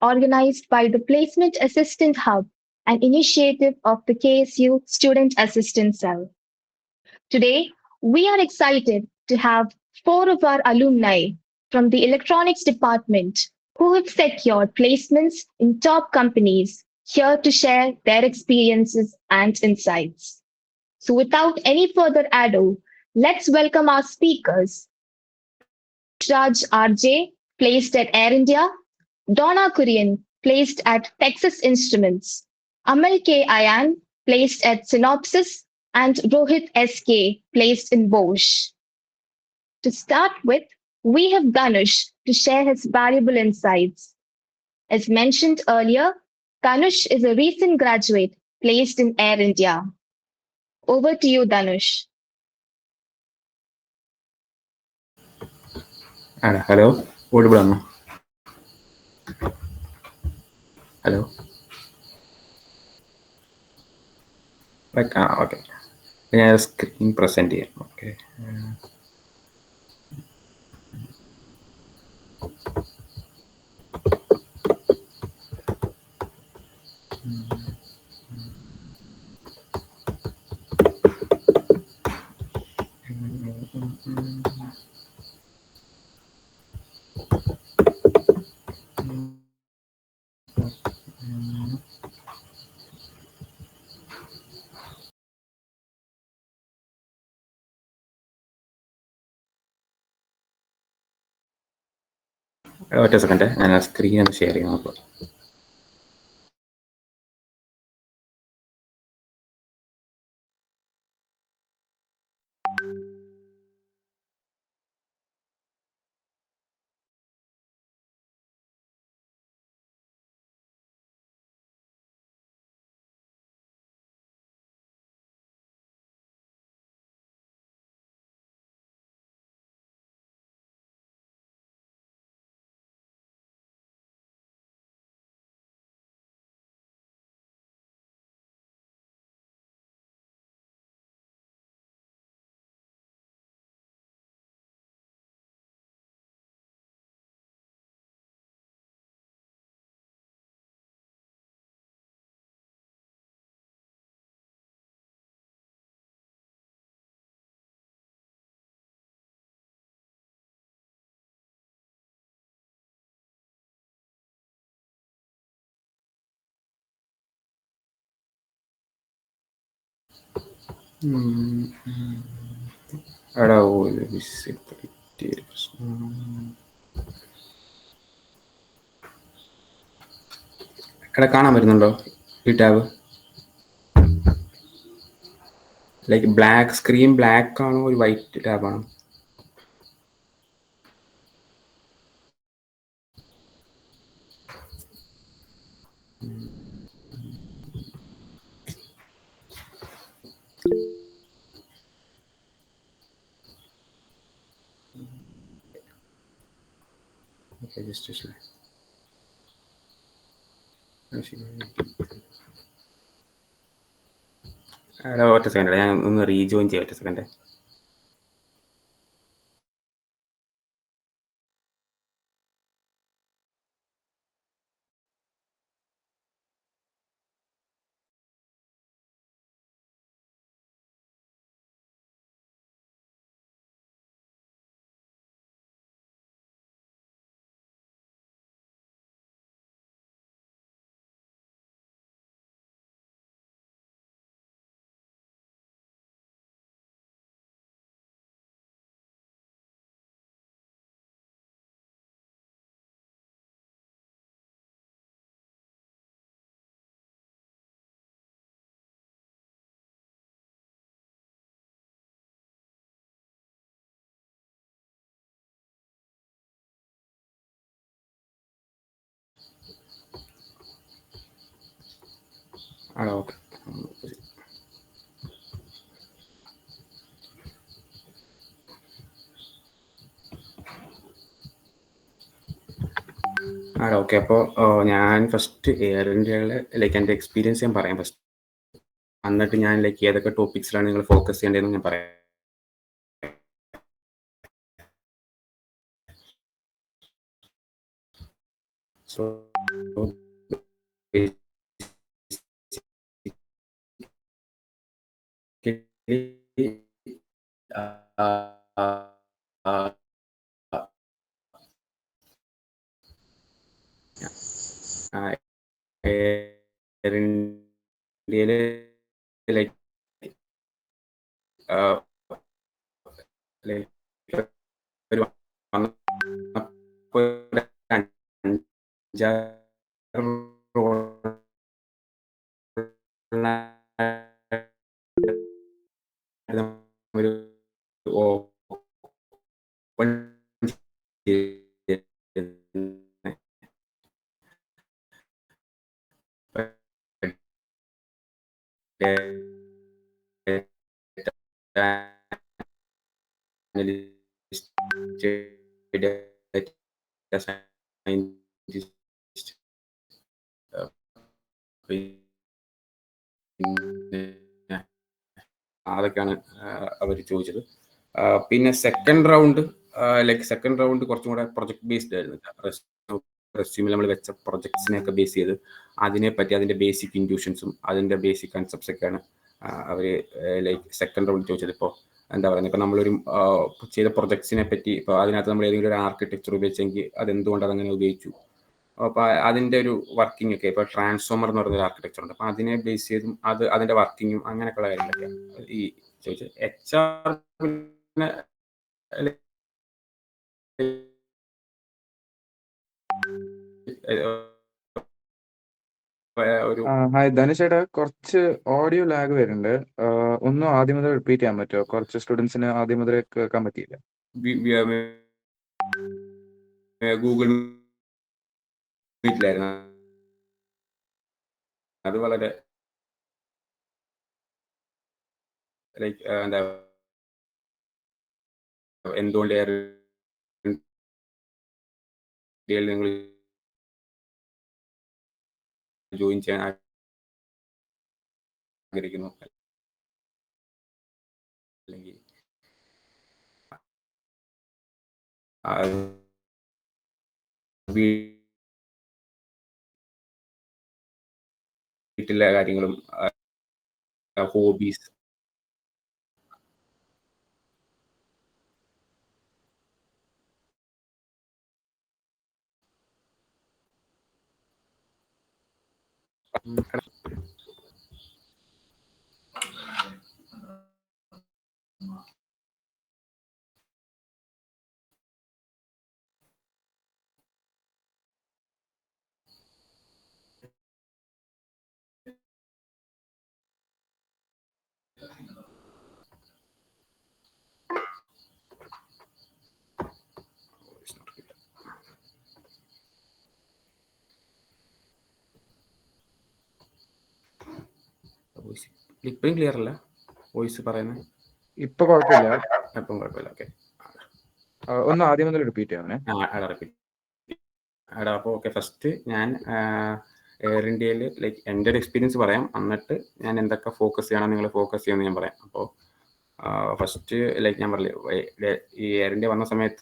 organized by the Placement Assistant Hub, an initiative of the KSU Student Assistance Cell. Today, we are excited to have four of our alumni from the electronics department who have secured placements in top companies here to share their experiences and insights. So, without any further ado, let's welcome our speakers. Raj RJ, placed at Air India, Donna Kurian, placed at Texas Instruments, Amal K. Ayan, placed at Synopsys, and Rohit S.K., placed in Bosch. To start with, we have Ganush to share his valuable insights. As mentioned earlier, Ganush is a recent graduate placed in Air India. Over to you, Danush. Hello, audible ആണോ? Hello. Okay. ഞാൻ screen present ചെയ്യാം. Okay. ഒറ്റ second, ഞാൻ ആ screen ഒന്ന് share ചെയ്യാം. നോക്കുക. എടാ വിസിബിലിറ്റി എടാ കാണാൻ പറ്റുന്നുണ്ടോ ഈ tab? Like black screen black ആണോ ഒരു വൈറ്റ് ടാബാണോ? രജിസ്ട്രേഷൻ ഒറ്റ സെക്കൻഡ്, ഞാൻ ഒന്ന് റീജോയിൻ ചെയ്യാം. ഒറ്റ സെക്കൻഡ്. ഓക്കെ. ഓക്കെ. അപ്പോൾ ഞാൻ ഫസ്റ്റ് എയർ ഇന്ത്യയിലെ ലൈക്ക് എൻ്റെ എക്സ്പീരിയൻസ് ഞാൻ പറയാം ഫസ്റ്റ്. എന്നിട്ട് ഞാൻ ലൈക്ക് ഏതൊക്കെ ടോപ്പിക്സിലാണ് നിങ്ങൾ ഫോക്കസ് ചെയ്യേണ്ടതെന്ന് ഞാൻ പറയാം. So Air Indiaയില് like like ഒരു വന്നപ്പോ ഒരു അഞ്ചാറ് ഒരു ഓപ്പൺ scientist പിന്നെ അതൊക്കെയാണ് അവർ ചോദിച്ചത്. പിന്നെ സെക്കൻഡ് റൗണ്ട് കുറച്ചും കൂടെ പ്രൊജക്ട് ബേസ്ഡ് ആയിരുന്നു. റെസ്യൂമിൽ നമ്മൾ വെച്ച പ്രൊജക്ട്സിനെയൊക്കെ ബേസ് ചെയ്ത് അതിനെപ്പറ്റി അതിൻ്റെ ബേസിക് ഇൻഡ്യൂഷൻസും അതിൻ്റെ ബേസിക് കൺസെപ്റ്റ്സ് ഒക്കെയാണ് അവർ സെക്കൻഡ് റൗണ്ട് ചോദിച്ചത്. ഇപ്പോൾ എന്താ പറയുക, ഇപ്പോൾ നമ്മളൊരു ചെയ്ത പ്രൊജക്ട്സിനെ പറ്റി ഇപ്പോൾ അതിനകത്ത് നമ്മൾ ഏതെങ്കിലും ഒരു ആർക്കിടെക്ചർ ഉപയോഗിച്ചെങ്കിൽ അതെന്തുകൊണ്ട് അതങ്ങനെ ഉപയോഗിച്ചു, അപ്പോൾ അതിൻ്റെ ഒരു വർക്കിംഗ് ഒക്കെ, ഇപ്പോൾ ട്രാൻസ്ഫോമർ എന്ന് പറയുന്ന ഒരു ആർക്കിടെക്ചർ ഉണ്ട്, അപ്പോൾ അതിനെ ബേസ് ചെയ്തും അതിൻ്റെ വർക്കിങ്ങും അങ്ങനെയൊക്കെയുള്ള കാര്യങ്ങളൊക്കെയാണ് ഈ ചോദിച്ചത്. HR പിന്നെ ഹായ് ധനുഷേട്ടാ, കുറച്ച് ഓഡിയോ ലാഗ് വരുന്നുണ്ട്. ഒന്നും ആദ്യം മുതൽ റിപ്പീറ്റ് ചെയ്യാൻ പറ്റുമോ? കുറച്ച് സ്റ്റുഡൻസിന് ആദ്യം മുതൽ കേൾക്കാൻ പറ്റിയില്ല. ഗൂഗിൾ മീറ്റിലായിരുന്നു, അത് വളരെ എന്താ എന്തുകൊണ്ട് നിങ്ങൾ ജോയിൻ ചെയ്യാൻ ആഗ്രഹിക്കുന്നു, അല്ലെങ്കിൽ വീട്ടിലെ കാര്യങ്ങളും ഹോബീസ്. ഇപ്പോഴും ക്ലിയർ അല്ല വോയിസ് പറയുന്നത്? ഇപ്പൊ കുഴപ്പമില്ല. ഇപ്പം കുഴപ്പമില്ല. ഓക്കെ, ഒന്ന് ആദ്യം മുതൽ റിപ്പീറ്റ് ചെയ്യാമേ. അപ്പോൾ ഓക്കെ, ഫസ്റ്റ് ഞാൻ എയർ ഇന്ത്യയിൽ എൻ്റെ ഒരു എക്സ്പീരിയൻസ് പറയാം, എന്നിട്ട് ഞാൻ എന്തൊക്കെ ഫോക്കസ് ചെയ്യണം, നിങ്ങൾ ഫോക്കസ് ചെയ്യുമെന്ന് ഞാൻ പറയാം. അപ്പോൾ ഫസ്റ്റ് ഞാൻ പറഞ്ഞില്ലേ, ഈ എയർ ഇന്ത്യ വന്ന സമയത്ത്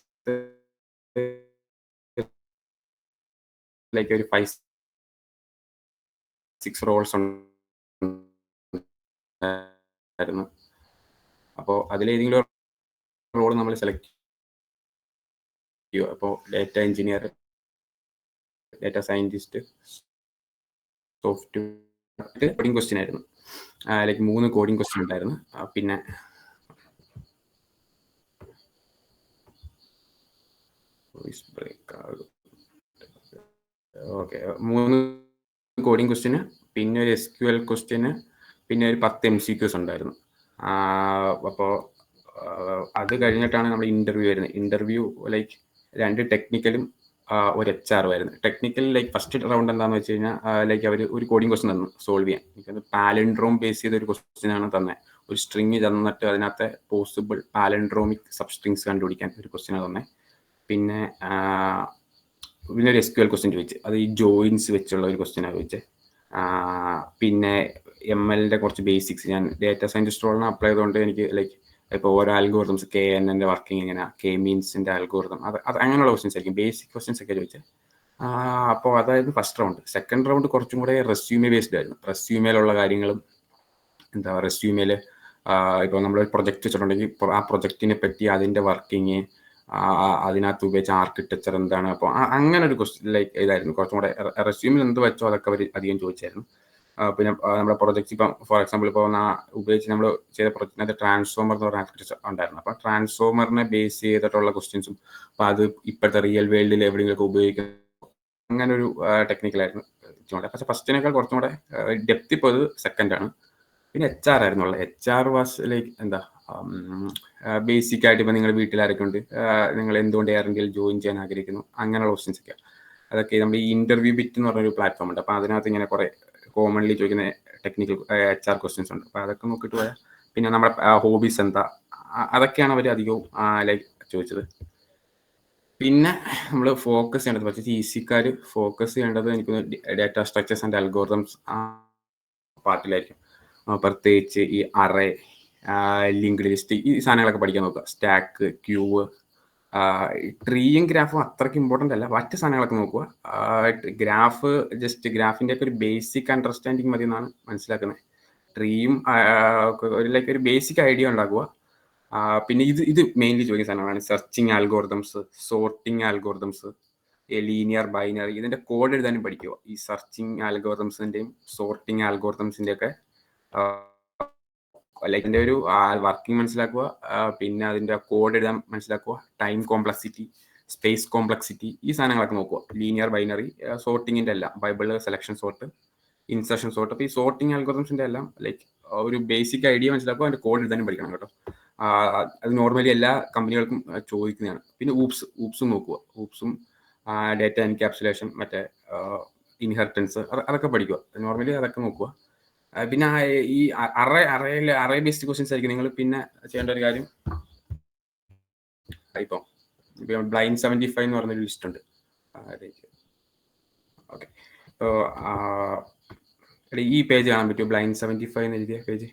ഒരു 5-6 റോൾസ് ഉണ്ടായിരുന്നു. അപ്പോൾ അതിലേതെങ്കിലും റോൾ നമ്മൾ സെലക്ട് ചെയ്യുക. അപ്പോൾ data engineer, data scientist, software coding question ആയിരുന്നു. 3 കോഡിംഗ് ക്വസ്റ്റ്യൻ ഉണ്ടായിരുന്നു. പിന്നെ ഓക്കെ, 3 കോഡിംഗ് ക്വസ്റ്റ്യന്, പിന്നെ ഒരു SQL ക്വസ്റ്റ്യന്, പിന്നെ ഒരു 10 MCQs ഉണ്ടായിരുന്നു. അപ്പോൾ അത് കഴിഞ്ഞിട്ടാണ് നമ്മൾ ഇൻ്റർവ്യൂ വരുന്നത്. ഇൻ്റർവ്യൂ 2 ടെക്നിക്കലും ഒരു HR വരുന്നത്. ടെക്നിക്കൽ ഫസ്റ്റ് റൗണ്ട് എന്താണെന്ന് വെച്ച് കഴിഞ്ഞാൽ അവർ ഒരു കോഡിംഗ് ക്വസ്റ്റ്യൻ തന്നു സോൾവ് ചെയ്യാൻ. എനിക്കത് പാലൻഡ്രോം ബേസ് ചെയ്ത ഒരു ക്വസ്റ്റ്യനാണ് തന്നെ. ഒരു സ്ട്രിങ് തന്നിട്ട് അതിനകത്ത് പോസിബിൾ പാലൻഡ്രോമിക് സബ്സ്ട്രിങ്സ് കണ്ടുപിടിക്കാൻ ഒരു ക്വസ്റ്റ്യനാണ് തന്നെ. പിന്നെ ഒരു SQL ക്വസ്റ്റ്യൻ ചോദിച്ചു, അത് ഈ ജോയിൻസ് വെച്ചുള്ള ഒരു ക്വസ്റ്റ്യനാണ് ചോദിച്ചത്. പിന്നെ MLൻ്റെ കുറച്ച് ബേസിക്സ്, ഞാൻ ഡേറ്റ സയൻറ്റിസ്റ്റ് റോളിന് അപ്ലൈ ചെയ്തുകൊണ്ട് എനിക്ക് ഇപ്പോൾ ഓരോ അൽഗോറിതംസ്, KNNൻ്റെ വർക്കിംഗ് എങ്ങനെയാണ്, K മീൻസിൻ്റെ അൽഗോറിതം, അത് അങ്ങനെയുള്ള ക്വസ്റ്റ്യൻസ് ആയിരിക്കും, ബേസിക് ക്വസ്റ്റ്യൻസ് ഒക്കെ ചോദിച്ചത്. അപ്പോൾ അതായിരുന്നു ഫസ്റ്റ് റൗണ്ട്. സെക്കൻഡ് റൗണ്ട് കുറച്ചും കൂടെ റെസ്യൂമെ ബേസ്ഡ് ആയിരുന്നു. റെസ്യൂമേലുള്ള കാര്യങ്ങളും എന്താ റെസ്യൂമേൽ ഇപ്പോൾ നമ്മൾ പ്രൊജക്റ്റ് വെച്ചിട്ടുണ്ടെങ്കിൽ ആ പ്രൊജക്റ്റിനെ പറ്റി അതിൻ്റെ വർക്കിങ്, അതിനകത്ത് ഉപയോഗിച്ച ആർക്കിടെക്ചർ എന്താണ്, അപ്പോൾ അങ്ങനെ ഒരു ക്വസ്റ്റ്യൻ ലൈക്ക് ഇതായിരുന്നു. കുറച്ചും കൂടെ റെസ്യൂമിൽ എന്ത് വെച്ചോ അതൊക്കെ അവർ അധികം ചോദിച്ചായിരുന്നു. പിന്നെ നമ്മുടെ പ്രൊജക്റ്റ് ഇപ്പം ഫോർ എക്സാമ്പിൾ ഇപ്പോൾ ഉപയോഗിച്ച് നമ്മൾ ചെയ്ത പ്രൊജക്റ്റിനകത്ത് ട്രാൻസ്ഫോമർ എന്ന് പറഞ്ഞ ആർക്കിടെക്ചർ ഉണ്ടായിരുന്നു. അപ്പോൾ ട്രാൻസ്ഫോമറിനെ ബേസ് ചെയ്തിട്ടുള്ള ക്വസ്റ്റ്യൻസും അപ്പോൾ അത് ഇപ്പോഴത്തെ റിയൽ വേൾഡിൽ എവിടെയെങ്കിലുമൊക്കെ ഉപയോഗിക്കുന്ന അങ്ങനെ ഒരു ടെക്നിക്കലായിരുന്നു. പക്ഷേ ഫസ്റ്റിനേക്കാൾ കുറച്ചും കൂടെ ഡെപ്ത് ഇപ്പോൾ അത് സെക്കൻഡാണ്. പിന്നെ HR ആയിരുന്നുള്ള. HR വാസ് ലൈക്ക് എന്താ ബേസിക് ആയിട്ട് ഇപ്പോൾ നിങ്ങളുടെ വീട്ടിൽ ആരൊക്കെ ഉണ്ട്, നിങ്ങൾ എന്തുകൊണ്ട് ആരെങ്കിലും ജോയിൻ ചെയ്യാൻ ആഗ്രഹിക്കുന്നു, അങ്ങനെയുള്ള ക്വസ്റ്റ്യൻസ് ഒക്കെ. അതൊക്കെ നമ്മുടെ ഈ ഇന്റർവ്യൂ ബിറ്റ് എന്ന് പറഞ്ഞൊരു പ്ലാറ്റ്ഫോം ഉണ്ട്. അപ്പോൾ അതിനകത്ത് ഇങ്ങനെ കുറേ കോമൺലി ചോദിക്കുന്ന ടെക്നിക്കൽ HR ക്വസ്റ്റ്യൻസ് ഉണ്ട്. അപ്പോൾ അതൊക്കെ നോക്കിയിട്ട് പോയാൽ പിന്നെ നമ്മുടെ ഹോബീസ് എന്താ, അതൊക്കെയാണ് അവർ അധികവും ലൈക്ക് ചോദിച്ചത്. പിന്നെ നമ്മൾ ഫോക്കസ് ചെയ്യേണ്ടത് പക്ഷേ ഈസിക്കാർ ഫോക്കസ് ചെയ്യേണ്ടത് എനിക്ക് ഡാറ്റ സ്ട്രക്ചേഴ്സ് ആൻഡ് അൽഗോറിതംസ് പാർട്ടിലായിരിക്കും. പ്രത്യേകിച്ച് ഈ അറേ, ലിങ്ക്ഡ് ലിസ്റ്റ്, ഈ സാധനങ്ങളൊക്കെ പഠിക്കാൻ നോക്കുക. സ്റ്റാക്ക്, ക്യൂവ്, ട്രീയും ഗ്രാഫും അത്രയ്ക്ക് ഇമ്പോർട്ടൻ്റ് അല്ല. മറ്റ് സാധനങ്ങളൊക്കെ നോക്കുക. ഗ്രാഫ് ജസ്റ്റ് ഗ്രാഫിൻ്റെ ഒക്കെ ഒരു ബേസിക് അണ്ടർസ്റ്റാൻഡിങ് മതി എന്നാണ് മനസ്സിലാക്കുന്നത്. ട്രീയും ലൈക്ക് ഒരു ബേസിക് ഐഡിയ ഉണ്ടാക്കുക. പിന്നെ ഇത് മെയിൻലി ചോദിക്കുന്ന സാധനമാണ് സെർച്ചിങ് ആൽഗോറിതംസ്, സോർട്ടിങ് ആൽഗോറിതംസ്, ലീനിയർ, ബൈനറി, ഇതിൻ്റെ കോഡ് എഴുതാനും പഠിക്കുക. ഈ സെർച്ചിങ് ആൽഗോറിതംസിൻ്റെയും സോർട്ടിങ് ആൽഗോറിതംസിൻ്റെ ഒക്കെ ലൈക്ക് അതിൻ്റെ ഒരു വർക്കിംഗ് മനസ്സിലാക്കുക. പിന്നെ അതിൻ്റെ കോഡ് എഴുതാൻ മനസ്സിലാക്കുക. ടൈം കോംപ്ലക്സിറ്റി, സ്പേസ് കോംപ്ലക്സിറ്റി, ഈ സാധനങ്ങളൊക്കെ നോക്കുക. ലീനിയർ, ബൈനറി, സോർട്ടിങ്ങിൻ്റെ എല്ലാം, Bible, selection sort, insertion sort. അപ്പോൾ ഈ സോർട്ടിങ് ആൽഗോറിതംസിൻ്റെ എല്ലാം ലൈക്ക് ഒരു ബേസിക് ഐഡിയ മനസ്സിലാക്കുക. അതിൻ്റെ കോഡ് എഴുതാനും പഠിക്കണം കേട്ടോ. അത് നോർമലി എല്ലാ കമ്പനികൾക്കും ചോദിക്കുന്നതാണ്. പിന്നെ ഊപ്സും നോക്കുക. ഊപ്സും ഡേറ്റ എൻക്യാപ്സുലേഷൻ, മറ്റേ ഇൻഹെറിറ്റൻസ്, അതൊക്കെ പഠിക്കുക. നോർമലി അതൊക്കെ നോക്കുക. പിന്നെ ഈ അറേ ബേസ്ഡ് ക്വസ്റ്റ്യൻസ് ആയിരിക്കും നിങ്ങൾ പിന്നെ ചെയ്യേണ്ട ഒരു കാര്യം. ഇപ്പം ബ്ലൈൻഡ് 75 എന്ന് പറഞ്ഞൊരു ലിസ്റ്റ് ഉണ്ട്. ഓക്കെ, ഇപ്പോൾ ഈ പേജ് കാണാൻ പറ്റുമോ? ബ്ലൈൻഡ് 75 എന്ന് എഴുതിയ page.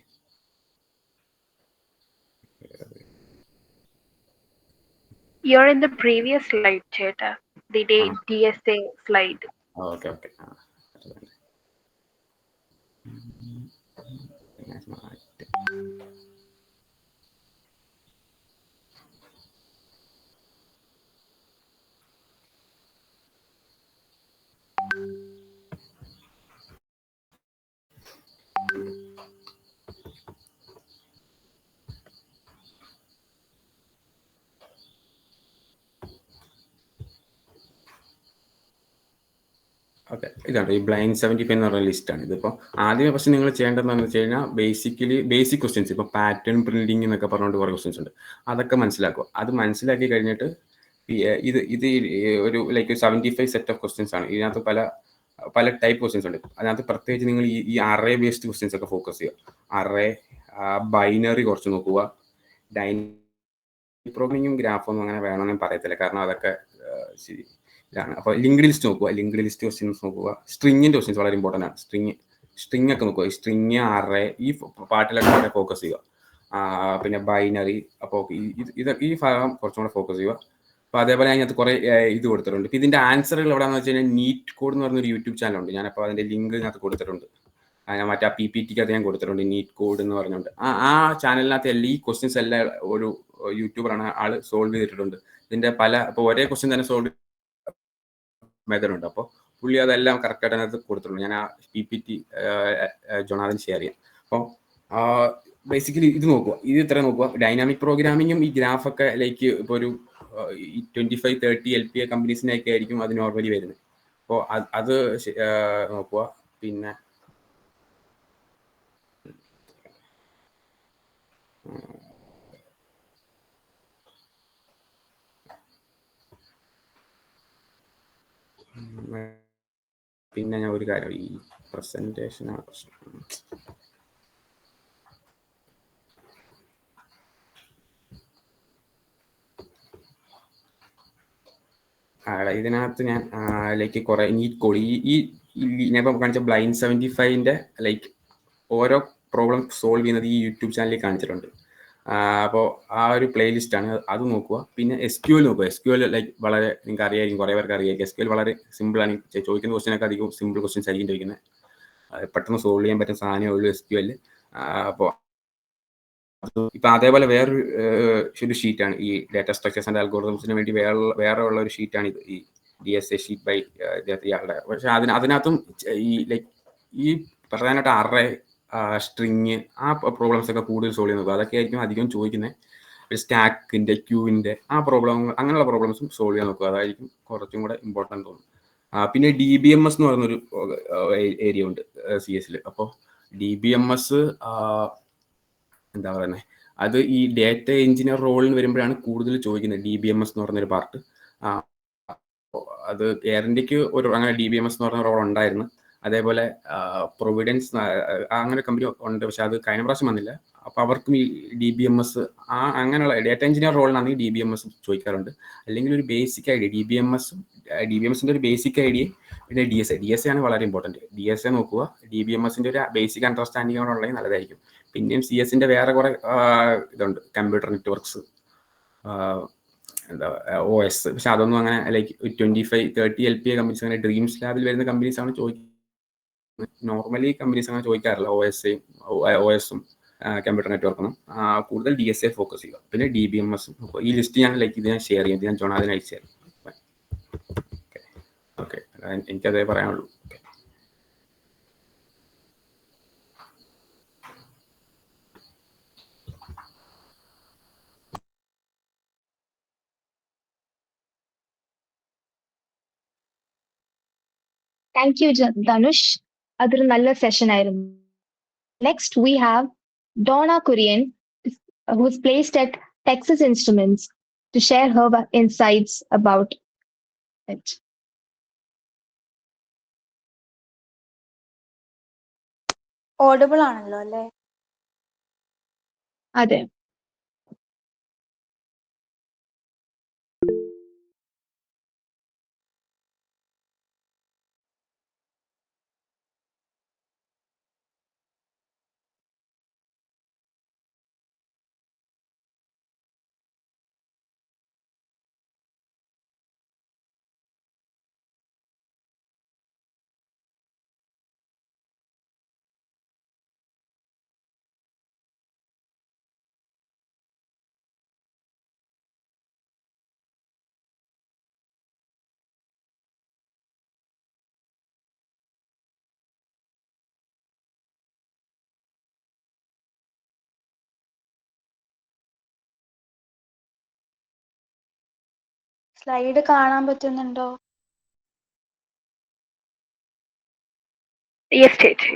You're in the previous slide, Cheta. The DSA slide. Okay. Okay, ഇതാണ് ഈ ബ്ലൈൻഡ് 75 എന്ന് പറഞ്ഞ ലിസ്റ്റാണ്. ഇതിപ്പോൾ ആദ്യമേ പക്ഷേ നിങ്ങൾ ചെയ്യേണ്ടതെന്ന് വെച്ച് കഴിഞ്ഞാൽ ബേസിക് ക്വസ്റ്റ്യൻസ്, ഇപ്പോൾ പാറ്റേൺ പ്രിന്റിംഗ് എന്നൊക്കെ പറഞ്ഞുകൊണ്ട് കുറേ ക്വസ്റ്റ്യൻസ് ഉണ്ട്. അതൊക്കെ മനസ്സിലാക്കുക. അത് മനസ്സിലാക്കി കഴിഞ്ഞിട്ട് ഇത് ഒരു ലൈക്ക് 75 സെറ്റ് ഓഫ് ക്വസ്റ്റ്യൻസ് ആണ്. ഇതിനകത്ത് പല ടൈപ്പ് ക്വസ്റ്റ്യൻസ് ഉണ്ട്. അതിനകത്ത് പ്രത്യേകിച്ച് നിങ്ങൾ ഈ അറേ ബേസ്ഡ് ക്വസ്റ്റ്യൻസ് ഒക്കെ ഫോക്കസ് ചെയ്യുക. അറേ, ബൈനറി കുറച്ച് നോക്കുക. ഡൈനാമിക് പ്രോഗ്രാമിങ്ങും ഗ്രാഫൊന്നും അങ്ങനെ വേണമെന്ന് പറയത്തില്ല, കാരണം അതൊക്കെ ശരി ഇതാണ്. അപ്പോൾ ലിങ്ക്ഡ് ലിസ്റ്റ് നോക്കുക. ലിങ്ക്ഡ് ലിസ്റ്റ് ക്വസ്റ്റ്യൻസ് നോക്കുക. സ്ട്രിങ്ങിൻ്റെ ക്വസ്റ്റ്യൻസ് വളരെ ഇമ്പോർട്ടൻ്റ് ആണ്. സ്ട്രിങ് ഒക്കെ നോക്കുക. ഈ സ്ട്രിങ്, അറേ, ഈ പാർട്ടിലൊക്കെ വളരെ ഫോക്കസ് ചെയ്യുക. പിന്നെ ബൈനറി, അപ്പോൾ ഈ ഭാഗം കുറച്ചും കൂടെ ഫോക്കസ് ചെയ്യുക. അപ്പോൾ അതേപോലെ അതിനകത്ത് കുറേ ഇത് കൊടുത്തിട്ടുണ്ട്. ഇപ്പോൾ ഇതിൻ്റെ ആൻസറുകൾ എവിടെയാണെന്ന് വെച്ച് കഴിഞ്ഞാൽ നീറ്റ് കോഡ് എന്ന് പറഞ്ഞൊരു യൂട്യൂബ് ചാനലുണ്ട്. ഞാനപ്പോൾ അതിൻ്റെ ലിങ്ക് ഇതിനകത്ത് കൊടുത്തിട്ടുണ്ട്. ഞാൻ മറ്റേ PPTക്കകത്ത് ഞാൻ കൊടുത്തിട്ടുണ്ട്, നീറ്റ് കോഡ് എന്ന് പറഞ്ഞുകൊണ്ട്. ആ ചാനലിനകത്ത് ഈ ക്വസ്റ്റ്യൻസ് എല്ലാം ഒരു യൂട്യൂബറാണ്, ആൾ സോൾവ് ചെയ്തിട്ടുണ്ട്. ഇതിൻ്റെ ഇപ്പോൾ ഒരേ ക്വസ്റ്റ്യൻ തന്നെ സോൾവ് മെത്തേഡ് ഉണ്ട്. അപ്പോൾ പുള്ളി അതെല്ലാം കറക്റ്റായിട്ട് അതിനകത്ത് കൊടുത്തിട്ടുണ്ട്. ഞാൻ ആ PPT ജോണാഥൻ ഷെയർ ചെയ്യാം. അപ്പോൾ ബേസിക്കലി ഇത് നോക്കുക. ഇത് ഇത്ര നോക്കുക. ഡൈനാമിക് പ്രോഗ്രാമിങ്ങും ഈ ഗ്രാഫൊക്കെ ലൈക്ക് ഇപ്പോൾ ഒരു 25-30 LPA കമ്പനീസിനൊക്കെ ആയിരിക്കും അത് നോർമലി വരുന്നത്. അപ്പോൾ അത് നോക്കുക. പിന്നെ ഞാൻ ഒരു കാര്യം, ഈ പ്രസന്റേഷനാണ് പ്രശ്നം. ഇതിനകത്ത് ഞാൻ ലൈക്ക് കുറേ നീറ്റ് കോഡ് ഞാൻ ഇപ്പം കാണിച്ച ബ്ലൈൻഡ് 75ൻ്റെ ലൈക്ക് ഓരോ പ്രോബ്ലം സോൾവ് ചെയ്യുന്നത് ഈ യൂട്യൂബ് ചാനലിൽ കാണിച്ചിട്ടുണ്ട്. അപ്പോൾ ആ ഒരു പ്ലേലിസ്റ്റാണ്, അത് നോക്കുക. പിന്നെ SQL നോക്കുക. SQL ലൈക്ക് വളരെ നിങ്ങൾക്ക് അറിയായിരിക്കും, കുറേ പേർക്ക് അറിയായിരിക്കും. SQL വളരെ സിമ്പിളാണ്. ചോദിക്കുന്ന ക്വസ്റ്റ്യനൊക്കെ അധികം സിമ്പിൾ ക്വസ്റ്റ്യൻസ് ആയിരിക്കും ചോദിക്കുന്നത്. പെട്ടെന്ന് സോൾവ് ചെയ്യാൻ പറ്റുന്ന സാധനമേ ഉള്ളൂ SQL. അപ്പോൾ ഇപ്പം അതേപോലെ വേറൊരു ഷീറ്റാണ് ഈ ഡാറ്റ സ്ട്രക്ചേഴ്സ് ആൻഡ് അൽഗോറിതംസിന് വേണ്ടി വേറെ ഉള്ള ഒരു ഷീറ്റാണ് ഇത്, ഈ DSA ഷീറ്റ് ബൈ ഇയാളുടെ. പക്ഷെ അതിനകത്തും ഈ പ്രധാനമായിട്ട് അറേ, സ്ട്രിങ്, ആ പ്രോബ്ലംസ് ഒക്കെ കൂടുതൽ സോൾവ് ചെയ്യുന്നത്. അതൊക്കെ ആയിരിക്കും അധികം ചോദിക്കുന്നത്. സ്റ്റാക്കിൻ്റെ, ക്യൂവിൻ്റെ ആ അങ്ങനെയുള്ള പ്രോബ്ലംസും സോൾവ് ചെയ്യാൻ നോക്കുക. അതായിരിക്കും കുറച്ചും കൂടെ ഇമ്പോർട്ടൻ്റ് തോന്നുന്നു. പിന്നെ DBMS എന്ന് പറയുന്നൊരു ഏരിയ ഉണ്ട് CS. അപ്പോൾ DBMS എന്താ പറയുന്നത്, അത് ഈ ഡേറ്റ എഞ്ചിനീയർ റോളിന് വരുമ്പോഴാണ് കൂടുതൽ ചോദിക്കുന്നത്. DBMS എന്ന് പറയുന്നൊരു പാർട്ട്. അത് എയർ ഇന്ത്യക്ക് അങ്ങനെ DBMS എന്ന് പറയുന്ന റോൾ ഉണ്ടായിരുന്നു. അതേപോലെ പ്രൊവിഡൻസ് അങ്ങനെ കമ്പനി ഉണ്ട്, പക്ഷെ അത് കഴിഞ്ഞ പ്രാവശ്യം വന്നില്ല. അപ്പോൾ അവർക്കും ഈ DBMS അങ്ങനെയുള്ള ഡേറ്റ എഞ്ചിനീയർ റോളിനാണെങ്കിൽ DBMS ചോദിക്കാറുണ്ട്. അല്ലെങ്കിൽ ഒരു ബേസിക് ഐഡിയ DBMSൻ്റെ ഒരു ബേസിക് ഐഡിയ. പിന്നെ DSA ആണ് വളരെ ഇമ്പോർട്ടൻറ്റ്. DSA നോക്കുക. DBMSൻ്റെ ഒരു ബേസിക് അണ്ടർസ്റ്റാൻഡിംഗ് ഉണ്ടെങ്കിൽ നല്ലതായിരിക്കും. പിന്നെയും CS-ൻ്റെ വേറെ കുറേ ഇതുണ്ട്, കമ്പ്യൂട്ടർ നെറ്റ്വർക്ക്സ്, എന്താ OS. പക്ഷെ അതൊന്നും അങ്ങനെ ലൈക്ക് 25-30 LPA കമ്പനീസ്, അങ്ങനെ ഡ്രീംസ് ലാബിൽ വരുന്ന കമ്പനീസ് ആണ് ചോദിക്കുന്നത്. നോർമലി കമ്പനീസ് അങ്ങനെ ചോദിക്കാറില്ല. OSഉം കമ്പ്യൂട്ടർ നെറ്റ്വർക്കൊന്നും. കൂടുതൽ DSA ഫോക്കസ് ചെയ്യുക. പിന്നെ DBMS. ഈ ലിസ്റ്റ് ഞാൻ ഇത് ഞാൻ ഷെയർ ചെയ്യും. ഞാൻ ജോൺ അതിന് അയച്ചു തരാം. ഓക്കെ, എനിക്കതേ പറയാനുള്ളൂ. Thank you, Dhanush. അതൊരു നല്ല സെഷൻ ആയിരുന്നു. Next, we have Donna Kurian, who is placed at Texas Instruments, to share her insights about it. Audible ആണല്ലോ അല്ലേ? അതെ. സ്ലൈഡ് കാണാൻ പറ്റുന്നുണ്ടോ? യെസ് ചേച്ചി.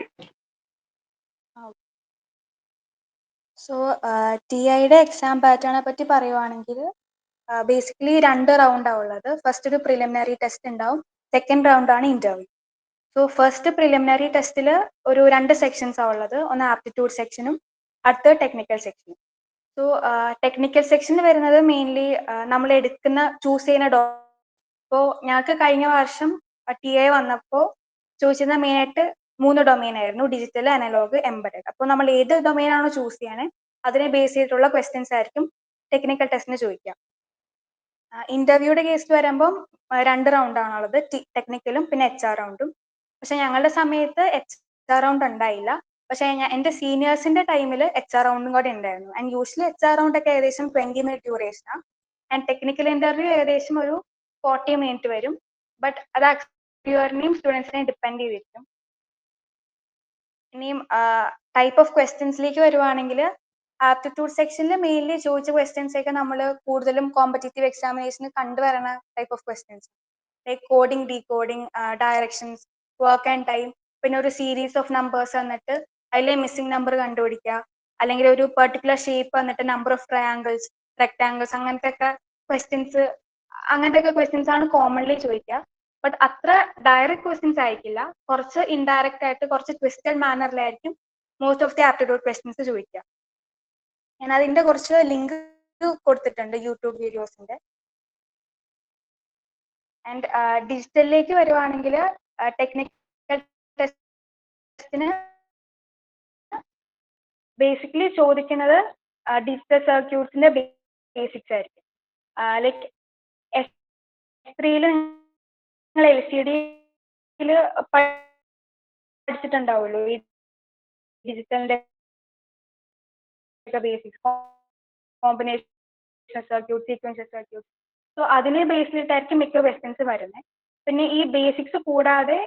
സോ TIയുടെ എക്സാം പാറ്റേണെ പറ്റി പറയുവാണെങ്കിൽ ബേസിക്കലി 2 റൗണ്ടാണ് ഉള്ളത്. ഫസ്റ്റ് ഒരു പ്രിലിമിനറി ടെസ്റ്റ് ഉണ്ടാവും, സെക്കൻഡ് റൗണ്ടാണ് ഇന്റർവ്യൂ. സോ ഫസ്റ്റ് പ്രിലിമിനറി ടെസ്റ്റിൽ ഒരു 2 സെക്ഷൻസാണ് ഉള്ളത്. ഒന്ന് ആപ്റ്റിറ്റ്യൂഡ് സെക്ഷനും അടുത്ത ടെക്നിക്കൽ സെക്ഷനും. സോ ടെക്നിക്കൽ സെക്ഷനിൽ വരുന്നത് മെയിൻലി നമ്മൾ ചൂസ് ചെയ്യുന്ന ഇപ്പോൾ ഞങ്ങൾക്ക് കഴിഞ്ഞ വർഷം TI വന്നപ്പോൾ ചോദിച്ചിരുന്ന മെയിനായിട്ട് 3 ഡൊമെയിൻ ആയിരുന്നു: ഡിജിറ്റൽ, അനലോഗ്, എംബഡഡ്. അപ്പോൾ നമ്മൾ ഏത് ഡൊമെയിൻ ആണോ ചൂസ് ചെയ്യണേ അതിനെ ബേസ് ചെയ്തിട്ടുള്ള ക്വസ്റ്റ്യൻസ് ആയിരിക്കും ടെക്നിക്കൽ ടെസ്റ്റിന് ചോദിക്കുക. ഇന്റർവ്യൂയുടെ കേസിൽ വരുമ്പം 2 റൗണ്ടാണുള്ളത്, ടെക്നിക്കലും പിന്നെ HR റൗണ്ടും. പക്ഷെ ഞങ്ങളുടെ സമയത്ത് HR റൗണ്ട് ഉണ്ടായില്ല. പക്ഷെ എൻ്റെ സീനിയേഴ്സിന്റെ ടൈമിൽ HR റൗണ്ടും കൂടെ ഉണ്ടായിരുന്നു. ആൻഡ് യൂഷ്വലി HR റൗണ്ട് ഒക്കെ ഏകദേശം 20 മിനിറ്റ് ഡ്യൂറേഷനാണ്. ആൻഡ് ടെക്നിക്കൽ ഇന്റർവ്യൂ ഏകദേശം ഒരു 40 മിനിറ്റ് വരും. ബട്ട് അത് ക്ലിയറിനെയും സ്റ്റുഡൻസിനെയും ഡിപ്പെൻഡ് ചെയ്തിരിക്കും. ഇനിയും ടൈപ്പ് ഓഫ് ക്വസ്റ്റ്യൻസിലേക്ക് വരുവാണെങ്കിൽ ആപ്റ്റിറ്റ്യൂഡ് സെക്ഷനിൽ മെയിൻലി ചോദിച്ച ക്വസ്റ്റ്യൻസ് ഒക്കെ നമ്മൾ കൂടുതലും കോമ്പറ്റേറ്റീവ് എക്സാമിനേഷന് കണ്ടുവരുന്ന type of questions, like coding, decoding, directions, work and time, പിന്നെ ഒരു സീരീസ് ഓഫ് നമ്പേഴ്സ് വന്നിട്ട് അതിലെ മിസ്സിംഗ് നമ്പർ കണ്ടുപിടിക്കുക, അല്ലെങ്കിൽ ഒരു പെർട്ടിക്കുലർ ഷേപ്പ് വന്നിട്ട് നമ്പർ ഓഫ് ട്രയാങ്കിൾസ്, റെക്ടാങ്കിൾസ്, അങ്ങനത്തെ ഒക്കെ ക്വസ്റ്റ്യൻസ് ആണ് കോമൺലി ചോദിക്കുക. ബട്ട് അത്ര ഡയറക്റ്റ് ക്വസ്റ്റ്യൻസ് ആയിരിക്കില്ല, കുറച്ച് ഇൻഡയറക്റ്റ് ആയിട്ട് കുറച്ച് ട്വിസ്റ്റഡ് മാനറിലായിരിക്കും most of the aptitude questions ചോദിക്കുക. ഞാൻ അതിന്റെ കുറച്ച് ലിങ്ക് കൊടുത്തിട്ടുണ്ട് യൂട്യൂബ് വീഡിയോസിന്റെ. ആൻഡ് ഡിജിറ്റലിലേക്ക് വരുവാണെങ്കിൽ ടെക്നിക്കൽ ടെസ്റ്റിന് ബേസിക്കലി ചോദിക്കുന്നത് ഡിജിറ്റൽ സർക്യൂട്ട്സിന്റെ ബേസിക്സ് ആയിരിക്കും. ലൈക്ക് S3 നിങ്ങൾ LCD പഠിച്ചിട്ടുണ്ടാവുമല്ലോ ഈ ഡിജിറ്റലിന്റെ basics, combination circuit, sequential circuit. So അതിനെ ബേസ് ചെയ്തിട്ടായിരിക്കും മിക്ക ക്വസ്റ്റ്യൻസ് വരുന്നത്. പിന്നെ ഈ ബേസിക്സ് കൂടാതെ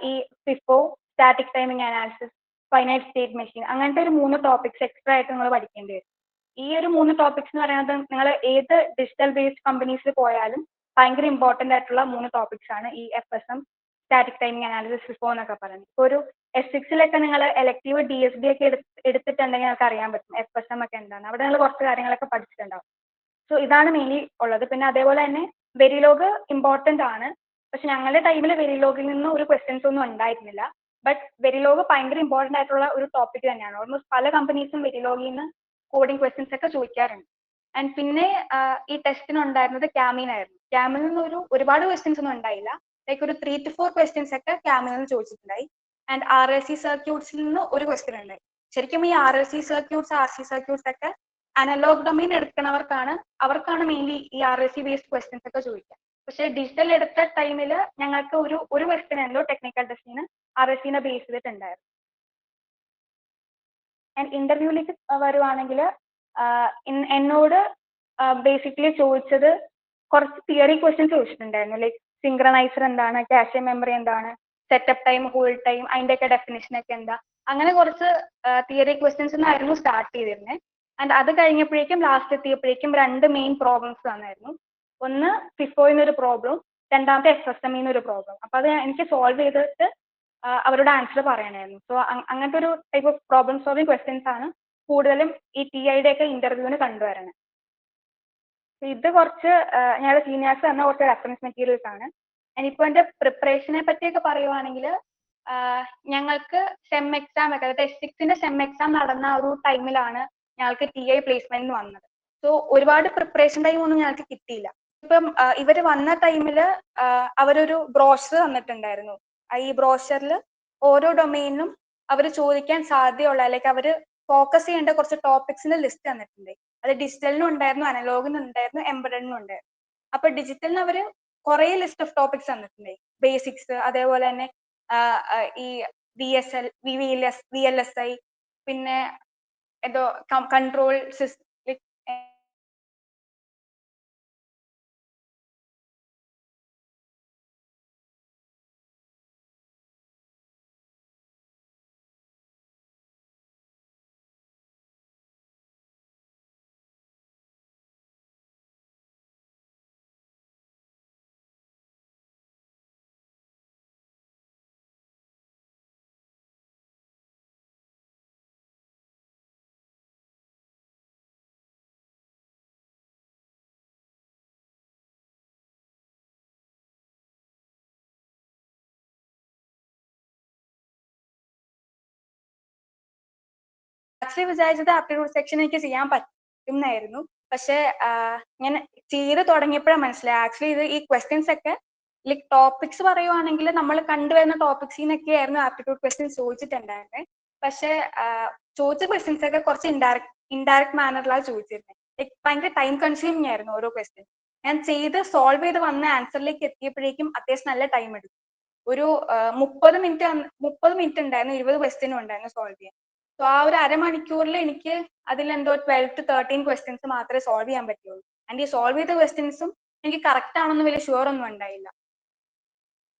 ഈ FIFO, static timing analysis, finite state machine, അങ്ങനത്തെ ഒരു 3 ടോപ്പിക്സ് എക്സ്ട്രാ ആയിട്ട് നിങ്ങൾ പഠിക്കേണ്ടി വരും. ഈ ഒരു 3 ടോപ്പിക്സ് എന്ന് പറയുന്നത് നിങ്ങൾ ഏത് ഡിജിറ്റൽ ബേസ്ഡ് കമ്പനീസിൽ പോയാലും ഭയങ്കര ഇമ്പോർട്ടൻ്റ് ആയിട്ടുള്ള 3 ടോപ്പിക്സ് ആണ് ഈ FSM, static timing analysis, FIFO എന്നൊക്കെ പറയുന്നത്. ഇപ്പോൾ ഒരു S6 നിങ്ങൾ എലക്റ്റീവ് DSB ഒക്കെ എടുത്തിട്ടുണ്ടെങ്കിൽ നിങ്ങൾക്ക് അറിയാൻ പറ്റും FSM ഒക്കെ എന്താണ്. അവിടെ നിങ്ങൾ കുറച്ച് കാര്യങ്ങളൊക്കെ പഠിച്ചിട്ടുണ്ടാവും. സോ ഇതാണ് മെയിൻലി ഉള്ളത്. പിന്നെ അതേപോലെ തന്നെ വെരിലോഗ് ഇമ്പോർട്ടൻ്റ് ആണ്. പക്ഷെ ഞങ്ങളുടെ ടൈമിൽ വെരിലോഗിൽ നിന്ന് ഒരു ക്വസ്റ്റ്യൻസ് ഒന്നും ഉണ്ടായിരുന്നില്ല. ബട്ട് വെരിലോഗ് ഭയങ്കര ഇമ്പോർട്ടൻ്റ് ആയിട്ടുള്ള ഒരു ടോപ്പിക് തന്നെയാണ്. ഓൾമോസ്റ്റ് പല കമ്പനീസും വെരിലോഗിൽ നിന്ന് കോഡിംഗ് ക്വസ്റ്റ്യൻസ് ഒക്കെ ചോദിക്കാറുണ്ട്. ആൻഡ് പിന്നെ ഈ ടെസ്റ്റിന് ഉണ്ടായിരുന്നത് ക്യാമിൻ ആയിരുന്നു. ക്യാമിൽ നിന്ന് ഒരുപാട് ക്വസ്റ്റ്യൻസ് ഒന്നും ഉണ്ടായില്ല. ലൈക്ക് ഒരു 3 to 4 ക്വസ്റ്റ്യൻസ് ഒക്കെ ക്യാമിൽ നിന്ന് ചോദിച്ചിട്ടുണ്ടായി. ആൻഡ് RLC സർക്യൂട്ട്സിൽ നിന്ന് ഒരു ക്വസ്റ്റ്യൻ ഉണ്ടായി. ശരിക്കും ഈ RLC സർക്യൂട്ട്സ്, RC സർക്യൂട്ട്സ് ഒക്കെ അനലോഗ് ഡൊമൈൻ അവർക്കാണ് മെയിൻലി ഈ RLC ബേസ്ഡ് ക്വസ്റ്റ്യൻസ് ഒക്കെ ചോദിക്കുക. പക്ഷേ ഡിജിറ്റൽ എടുത്ത ടൈമിൽ ഞങ്ങൾക്ക് ഒരു ക്വസ്റ്റ്യൻ എന്തോ ടെക്നിക്കൽ ടെസ്റ്റിന് RLCനെ ബേസ് ചെയ്തിട്ടുണ്ടായിരുന്നു. ആൻഡ് ഇന്റർവ്യൂവിലേക്ക് വരുവാണെങ്കിൽ എന്നോട് ബേസിക്കലി ചോദിച്ചത് കുറച്ച് തിയറി ക്വസ്റ്റ്യൻസ് ചോദിച്ചിട്ടുണ്ടായിരുന്നു. ലൈക്ക് സിങ്ക്രണൈസർ എന്താണ്, കാഷെ മെമ്മറി എന്താണ്, സെറ്റപ്പ് ടൈം, ഹോൾഡ് ടൈം, അതിൻ്റെയൊക്കെ ഡെഫിനിഷൻ ഒക്കെ എന്താ, അങ്ങനെ കുറച്ച് തിയറി ക്വസ്റ്റ്യൻസ് ആയിരുന്നു സ്റ്റാർട്ട് ചെയ്തിരുന്നത്. ആൻഡ് അത് കഴിഞ്ഞപ്പോഴേക്കും ലാസ്റ്റ് എത്തിയപ്പോഴേക്കും 2 മെയിൻ പ്രോബ്ലംസ് തന്നായിരുന്നു. ഒന്ന് FIFOയിൽ ഒരു പ്രോബ്ലം, രണ്ടാമത്തെ FSMയിൽ ഒരു പ്രോബ്ലം. അപ്പോൾ അത് എനിക്ക് സോൾവ് ചെയ്തിട്ട് അവരുടെ ആൻസർ പറയണമായിരുന്നു. സോ അങ്ങനത്തെ ഒരു type of problem solving questions ആണ് കൂടുതലും ഈ TIയുടെ ഒക്കെ ഇന്റർവ്യൂവിന് കണ്ടുവരണം. ഇത് കുറച്ച് ഞങ്ങളുടെ സീനിയേഴ്സ് തന്ന കുറച്ച് റെഫറൻസ് മെറ്റീരിയൽസ് ആണ്. ഇനിയിപ്പോൾ എൻ്റെ പ്രിപ്പറേഷനെ പറ്റിയൊക്കെ പറയുവാണെങ്കിൽ ഞങ്ങൾക്ക് സെം എക്സാം ഒക്കെ, അതായത് S6ന്റെ സെം എക്സാം നടന്ന ഒരു ടൈമിലാണ് ഞങ്ങൾക്ക് TI പ്ലേസ്മെന്റ് വന്നത്. സോ ഒരുപാട് പ്രിപ്പറേഷൻ ടൈം ഒന്നും ഞങ്ങൾക്ക് കിട്ടിയില്ല. ഇപ്പം ഇവർ വന്ന ടൈമിൽ അവരൊരു ബ്രോഷർ തന്നിട്ടുണ്ടായിരുന്നു. ഈ ബ്രോഷറിൽ ഓരോ ഡൊമെയിനും അവർ ചോദിക്കാൻ സാധ്യതയുള്ള, അല്ലെങ്കിൽ അവർ ഫോക്കസ് ചെയ്യേണ്ട കുറച്ച് ടോപ്പിക്സിന്റെ ലിസ്റ്റ് തന്നിട്ടുണ്ട്. അത് ഡിജിറ്റലിനും ഉണ്ടായിരുന്നു, അനലോഗിനും ഉണ്ടായിരുന്നു, എംബഡഡിനും ഉണ്ടായിരുന്നു. അപ്പൊ ഡിജിറ്റലിന് അവർ കുറെ ലിസ്റ്റ് ഓഫ് ടോപ്പിക്സ് തന്നിട്ടുണ്ട്. ബേസിക്സ്, അതേപോലെ തന്നെ ഈ VLSI, പിന്നെ എന്തോ കൺട്രോൾ സിസ്റ്റം, ആക്ച്വലി വിചാരിച്ചത് ആപ്റ്റിറ്റ്യൂഡ് സെക്ഷൻ എനിക്ക് ചെയ്യാൻ പറ്റുന്നായിരുന്നു. പക്ഷെ ഞാൻ ചെയ്ത് തുടങ്ങിയപ്പോഴാണ് മനസ്സിലായി ആക്ച്വലി ഈ ക്വസ്റ്റ്യൻസ് ഒക്കെ ലൈക് ടോപ്പിക്സ് പറയുവാണെങ്കിൽ നമ്മൾ കണ്ടുവരുന്ന ടോപ്പിക്സിൽ നിന്നൊക്കെ ആയിരുന്നു ആപ്റ്റിറ്റ്യൂഡ് ക്വസ്റ്റ്യൻസ് ചോദിച്ചിട്ടുണ്ടായിരുന്നത്. പക്ഷെ ചോദിച്ച ക്വസ്റ്റ്യൻസ് ഒക്കെ കുറച്ച് ഇൻഡയറക്ട് മാനറിലാണ് ചോദിച്ചിരുന്നത്. ലൈക് ഭയങ്കര ടൈം കൺസ്യൂമിങ് ആയിരുന്നു ഓരോ ക്വസ്റ്റ്യൻ. ഞാൻ സോൾവ് ചെയ്ത് വന്ന ആൻസറിലേക്ക് എത്തിയപ്പോഴേക്കും അത്യാവശ്യം നല്ല ടൈം എടുക്കും. ഒരു 30 മിനിറ്റ് ഉണ്ടായിരുന്നു, 20 ക്വസ്റ്റ്യനും ഉണ്ടായിരുന്നു സോൾവ് ചെയ്യാൻ. സോ ആ ഒരു അരമണിക്കൂറിൽ എനിക്ക് അതിലെന്തോ 12 to 13 ക്വസ്റ്റ്യൻസ് മാത്രമേ സോൾവ് ചെയ്യാൻ പറ്റുള്ളൂ. ആൻഡ് ഈ സോൾവ് ചെയ്ത ക്വസ്റ്റ്യൻസും എനിക്ക് കറക്റ്റ് ആണെന്ന് വലിയ ഷുവർ ഒന്നും ഉണ്ടായില്ല.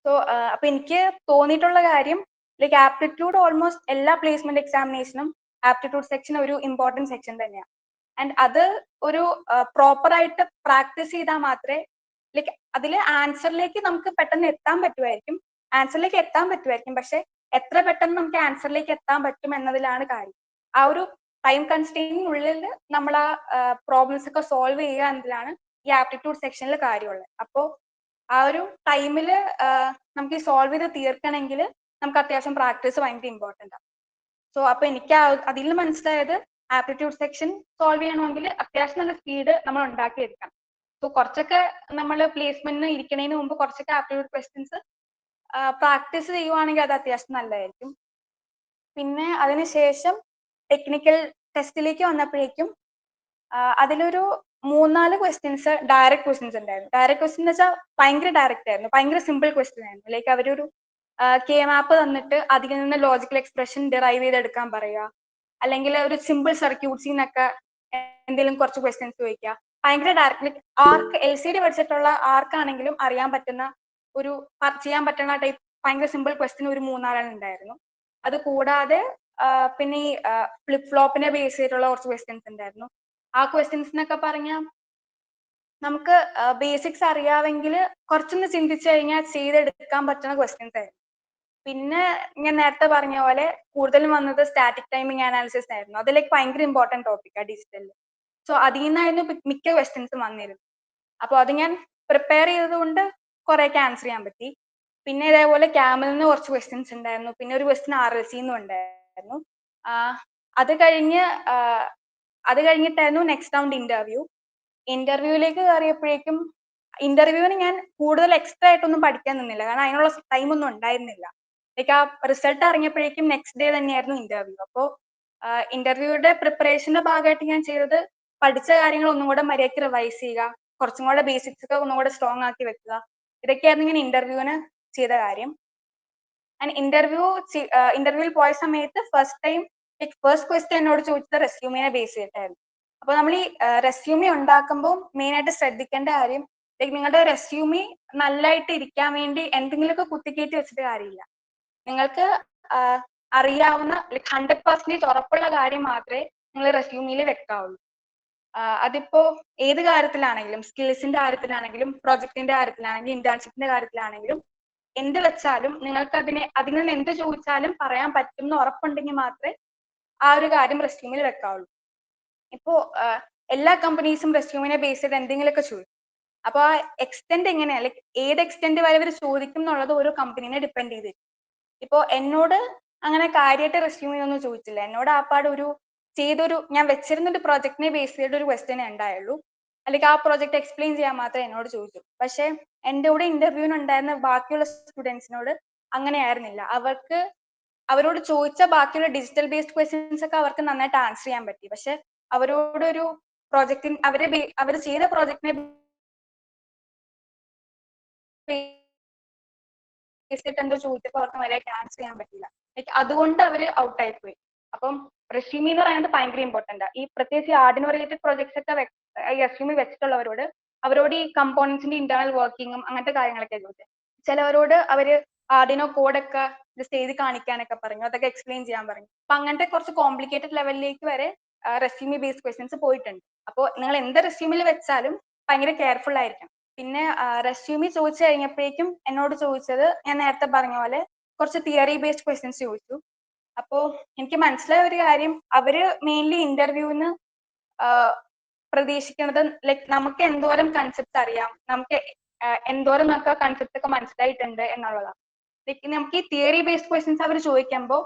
സോ അപ്പൊ എനിക്ക് തോന്നിയിട്ടുള്ള കാര്യം ലൈക്ക് ആപ്റ്റിറ്റ്യൂഡ് ഓൾമോസ്റ്റ് എല്ലാ പ്ലേസ്മെന്റ് എക്സാമിനേഷനും ആപ്റ്റിറ്റ്യൂഡ് സെക്ഷൻ ഒരു ഇമ്പോർട്ടൻറ്റ് സെക്ഷൻ തന്നെയാണ്. ആൻഡ് അത് ഒരു പ്രോപ്പർ ആയിട്ട് പ്രാക്ടീസ് ചെയ്താൽ മാത്രമേ ലൈക്ക് അതിൽ ആൻസറിലേക്ക് നമുക്ക് പെട്ടെന്ന് എത്താൻ പറ്റുമായിരിക്കും. പക്ഷെ എത്ര പെട്ടെന്ന് നമുക്ക് ആൻസറിലേക്ക് എത്താൻ പറ്റും എന്നതിലാണ് കാര്യം. ആ ഒരു ടൈം കൺസ്ട്രെയിനുള്ളിൽ നമ്മൾ ആ പ്രോബ്ലംസ് ഒക്കെ സോൾവ് ചെയ്യുക എന്നതിലാണ് ഈ ആപ്റ്റിറ്റ്യൂഡ് സെക്ഷനിൽ കാര്യമുള്ളത്. അപ്പോൾ ആ ഒരു ടൈമിൽ നമുക്ക് ഈ സോൾവ് ചെയ്ത് തീർക്കണമെങ്കിൽ നമുക്ക് അത്യാവശ്യം പ്രാക്ടീസ് ഭയങ്കര ഇമ്പോർട്ടൻ്റ് ആണ്. സോ അപ്പൊ എനിക്ക് അതിൽ നിന്ന് മനസ്സിലായത് ആപ്റ്റിറ്റ്യൂഡ് സെക്ഷൻ സോൾവ് ചെയ്യണമെങ്കിൽ അത്യാവശ്യം നല്ല സ്പീഡ് നമ്മൾ ഉണ്ടാക്കിയെടുക്കണം. സോ കുറച്ചൊക്കെ നമ്മൾ പ്ലേസ്മെന്റിന് ഇരിക്കുന്നതിന് മുമ്പ് കുറച്ചൊക്കെ ആപ്റ്റിറ്റ്യൂഡ് ക്വസ്റ്റ്യൻസ് പ്രാക്ടീസ് ചെയ്യുവാണെങ്കിൽ അത് അത്യാവശ്യം നല്ലതായിരിക്കും. പിന്നെ അതിനുശേഷം ടെക്നിക്കൽ ടെസ്റ്റിലേക്ക് വന്നപ്പോഴേക്കും അതിലൊരു 3-4 ക്വസ്റ്റ്യൻസ് ഡയറക്റ്റ് ക്വസ്റ്റ്യൻസ് ഉണ്ടായിരുന്നു. ഡയറക്റ്റ് ക്വസ്റ്റ്യൻ എന്ന് വെച്ചാൽ ഭയങ്കര ഡയറക്റ്റ് ആയിരുന്നു, ഭയങ്കര സിമ്പിൾ ക്വസ്റ്റ്യൻ ആയിരുന്നു. ലൈക്ക് അവരൊരു കെ മാപ്പ് തന്നിട്ട് അതിൽ നിന്ന് ലോജിക്കൽ എക്സ്പ്രഷൻ ഡിറൈവ് ചെയ്തെടുക്കാൻ പറയുക, അല്ലെങ്കിൽ ഒരു സിമ്പിൾ സർക്യൂട്ട്സിൽ നിന്നൊക്കെ എന്തെങ്കിലും കുറച്ച് ക്വസ്റ്റ്യൻസ് ചോദിക്കുക. ഭയങ്കര ഡയറക്റ്റ്, ആർക്ക് LCD പഠിച്ചിട്ടുള്ള ആർക്കാണെങ്കിലും അറിയാൻ പറ്റുന്ന ഒരു ചെയ്യാൻ പറ്റുന്ന ടൈപ്പ് ഭയങ്കര സിമ്പിൾ ക്വസ്റ്റ്യൻ ഒരു 3-4 ഉണ്ടായിരുന്നു. അത് കൂടാതെ പിന്നെ ഈ ഫ്ലിപ്പ് ഫ്ലോപ്പിനെ ബേസ് ചെയ്തിട്ടുള്ള കുറച്ച് ക്വസ്റ്റ്യൻസ് ഉണ്ടായിരുന്നു. ആ ക്വസ്റ്റ്യൻസിനൊക്കെ പറഞ്ഞാൽ നമുക്ക് ബേസിക്സ് അറിയാമെങ്കിൽ കുറച്ചൊന്ന് ചിന്തിച്ചു കഴിഞ്ഞാൽ ചെയ്തെടുക്കാൻ പറ്റുന്ന ക്വസ്റ്റ്യൻസ് ആയിരുന്നു. പിന്നെ ഞാൻ നേരത്തെ പറഞ്ഞ പോലെ കൂടുതലും വന്നത് സ്റ്റാറ്റിക് ടൈമിംഗ് അനാലിസിസ് ആയിരുന്നു. അതിലേക്ക് ഭയങ്കര ഇമ്പോർട്ടൻറ്റ് ടോപ്പിക്കാണ് ഡിജിറ്റലിൽ. സോ അതിൽ നിന്നായിരുന്നു മിക്ക ക്വസ്റ്റ്യൻസും വന്നിരുന്നത്. അപ്പോൾ അത് ഞാൻ പ്രിപ്പയർ ചെയ്തതുകൊണ്ട് കുറേയൊക്കെ ആൻസർ ചെയ്യാൻ പറ്റി. പിന്നെ ഇതേപോലെ ക്യാമിൽ നിന്ന് കുറച്ച് ക്വസ്റ്റ്യൻസ് ഉണ്ടായിരുന്നു. പിന്നെ ഒരു ക്വസ്റ്റ്യൻ RLC നിന്നും ഉണ്ടായിരുന്നു. അത് കഴിഞ്ഞിട്ടായിരുന്നു നെക്സ്റ്റ് റൗണ്ട് ഇന്റർവ്യൂ. ഇന്റർവ്യൂവിലേക്ക് കയറിയപ്പോഴേക്കും ഇന്റർവ്യൂവിന് ഞാൻ കൂടുതൽ എക്സ്ട്രാ ആയിട്ടൊന്നും പഠിക്കാൻ നിന്നില്ല, കാരണം അതിനുള്ള ടൈം ഒന്നും ഉണ്ടായിരുന്നില്ല. ലൈക്ക് ആ റിസൾട്ട് അറിഞ്ഞപ്പോഴേക്കും നെക്സ്റ്റ് ഡേ തന്നെയായിരുന്നു ഇന്റർവ്യൂ. അപ്പോൾ ഇന്റർവ്യൂയുടെ പ്രിപ്പറേഷന്റെ ഭാഗമായിട്ട് ഞാൻ ചെയ്തത് പഠിച്ച കാര്യങ്ങൾ ഒന്നും കൂടെ മര്യാദയ്ക്ക് റിവൈസ് ചെയ്യുക, കുറച്ചും കൂടെ ബേസിക്സ് ഒക്കെ ഒന്നും കൂടെ സ്ട്രോങ് ആക്കി വെക്കുക. ഇതൊക്കെയായിരുന്നു ഞാൻ ഇന്റർവ്യൂവിന് ചെയ്ത കാര്യം. ആൻഡ് ഇന്റർവ്യൂവിൽ പോയ സമയത്ത് ഫസ്റ്റ് ക്വസ്റ്റ്യൻ എന്നോട് ചോദിച്ചത് റെസ്യൂമിനെ ബേസ് ചെയ്തിട്ടായിരുന്നു. അപ്പോൾ നമ്മൾ ഈ റെസ്യൂമി ഉണ്ടാക്കുമ്പോൾ മെയിൻ ആയിട്ട് ശ്രദ്ധിക്കേണ്ട കാര്യം, ലൈക്ക് നിങ്ങളുടെ റെസ്യൂമി നല്ലതായിട്ട് ഇരിക്കാൻ വേണ്ടി എന്തെങ്കിലുമൊക്കെ കുത്തിക്കയറ്റി വെച്ചിട്ട് കാര്യമില്ല. നിങ്ങൾക്ക് അറിയാവുന്ന 100% ഉറപ്പുള്ള കാര്യം മാത്രമേ നിങ്ങൾ റെസ്യൂമിയിൽ വെക്കാവുള്ളൂ. അതിപ്പോ ഏത് കാര്യത്തിലാണെങ്കിലും, സ്കിൽസിന്റെ കാര്യത്തിലാണെങ്കിലും, പ്രൊജക്ടിന്റെ കാര്യത്തിലാണെങ്കിലും, ഇന്റേൺഷിപ്പിന്റെ കാര്യത്തിലാണെങ്കിലും, എന്ത് വെച്ചാലും നിങ്ങൾക്ക് അതിൽ നിന്ന് എന്ത് ചോദിച്ചാലും പറയാൻ പറ്റും എന്ന് ഉറപ്പുണ്ടെങ്കിൽ മാത്രമേ ആ ഒരു കാര്യം റെസ്യൂമിൽ വെക്കാവുള്ളൂ. ഇപ്പോ എല്ലാ കമ്പനീസും റെസ്യൂമിനെ ബേസ് ചെയ്ത് എന്തെങ്കിലുമൊക്കെ ചോദിക്കും. അപ്പൊ ആ എക്സ്റ്റെൻഡ് എങ്ങനെയാ, ലൈക്ക് ഏത് എക്സ്റ്റെൻഡ് വരെ അവർ ചോദിക്കും എന്നുള്ളത് ഓരോ കമ്പനീനെ ഡിപ്പെൻഡ് ചെയ്തിരിക്കും. ഇപ്പോ എന്നോട് അങ്ങനെ കാര്യമായിട്ട് റെസ്യൂമി ഒന്നും ചോദിച്ചില്ല. എന്നോട് ആപ്പാട് ഞാൻ വെച്ചിരുന്ന ഒരു പ്രോജക്റ്റിനെ ബേസ് ചെയ്തിട്ട് ഒരു ക്വസ്റ്റ്യൻ ഉണ്ടായുള്ളൂ, അല്ലെങ്കിൽ ആ പ്രോജക്റ്റ് എക്സ്പ്ലെയിൻ ചെയ്യാൻ മാത്രമേ എന്നോട് ചോദിച്ചു. പക്ഷെ എൻ്റെ കൂടെ ഇന്റർവ്യൂവിന് ഉണ്ടായിരുന്ന ബാക്കിയുള്ള സ്റ്റുഡൻസിനോട് അങ്ങനെ ആയിരുന്നില്ല. അവരോട് ചോദിച്ച ബാക്കിയുള്ള ഡിജിറ്റൽ ബേസ്ഡ് ക്വസ്റ്റ്യൻസ് ഒക്കെ അവർക്ക് നന്നായിട്ട് ആൻസർ ചെയ്യാൻ പറ്റി. പക്ഷെ അവരോടൊരു അവർ ചെയ്ത പ്രോജക്റ്റിനെ എന്തോ ചോദിച്ചപ്പോൾ അവർക്ക് മര്യാദയ്ക്ക് ആൻസർ ചെയ്യാൻ പറ്റില്ല. ലൈക്ക് അതുകൊണ്ട് അവർ ഔട്ടായി പോയി. അപ്പം റെസ്യൂമി എന്ന് പറയുന്നത് ഭയങ്കര ഇമ്പോർട്ടൻ്റ്. ഈ പ്രത്യേകിച്ച് ആർഡിനോ റിലേറ്റഡ് പ്രോജക്ട്സ് ഒക്കെ റെസ്യൂമി അവരോട് ഈ കമ്പോണൻസിന്റെ ഇന്റേണൽ വർക്കിങ്ങും അങ്ങനത്തെ കാര്യങ്ങളൊക്കെ ചോദിച്ചത്. ചിലവരോട് അവര് ആർഡിനോ കോഡൊക്കെ ജസ്റ്റ് എഴുതി കാണിക്കാനൊക്കെ പറഞ്ഞു, അതൊക്കെ എക്സ്പ്ലെയിൻ ചെയ്യാൻ പറഞ്ഞു. അപ്പൊ അങ്ങനത്തെ കുറച്ച് കോംപ്ലിക്കേറ്റഡ് ലെവലിലേക്ക് വരെ റെസ്യൂമി ബേസ്ഡ് ക്വസ്റ്റ്യൻസ് പോയിട്ടുണ്ട്. അപ്പോൾ നിങ്ങൾ എന്ത് റെസ്യൂമിൽ വെച്ചാലും ഭയങ്കര കെയർഫുൾ ആയിരിക്കണം. പിന്നെ റെസ്യൂമി ചോദിച്ചു കഴിഞ്ഞപ്പോഴേക്കും എന്നോട് ചോദിച്ചത് ഞാൻ നേരത്തെ പറഞ്ഞ പോലെ കുറച്ച് തിയറി ബേസ്ഡ് ക്വസ്റ്റ്യൻസ് ചോദിച്ചു. അപ്പോൾ എനിക്ക് മനസ്സിലായ ഒരു കാര്യം, അവര് മെയിൻലി ഇന്റർവ്യൂവിന് പ്രതീക്ഷിക്കുന്നത് ലൈക്ക് നമുക്ക് എന്തോരം കൺസെപ്റ്റ് അറിയാം, എന്തോരം നമുക്ക് ആ കൺസെപ്റ്റ് ഒക്കെ മനസ്സിലായിട്ടുണ്ട് എന്നുള്ളതാണ്. ലൈക്ക് നമുക്ക് ഈ തിയറി ബേസ്ഡ് ക്വസ്റ്റ്യൻസ് അവർ ചോദിക്കുമ്പോൾ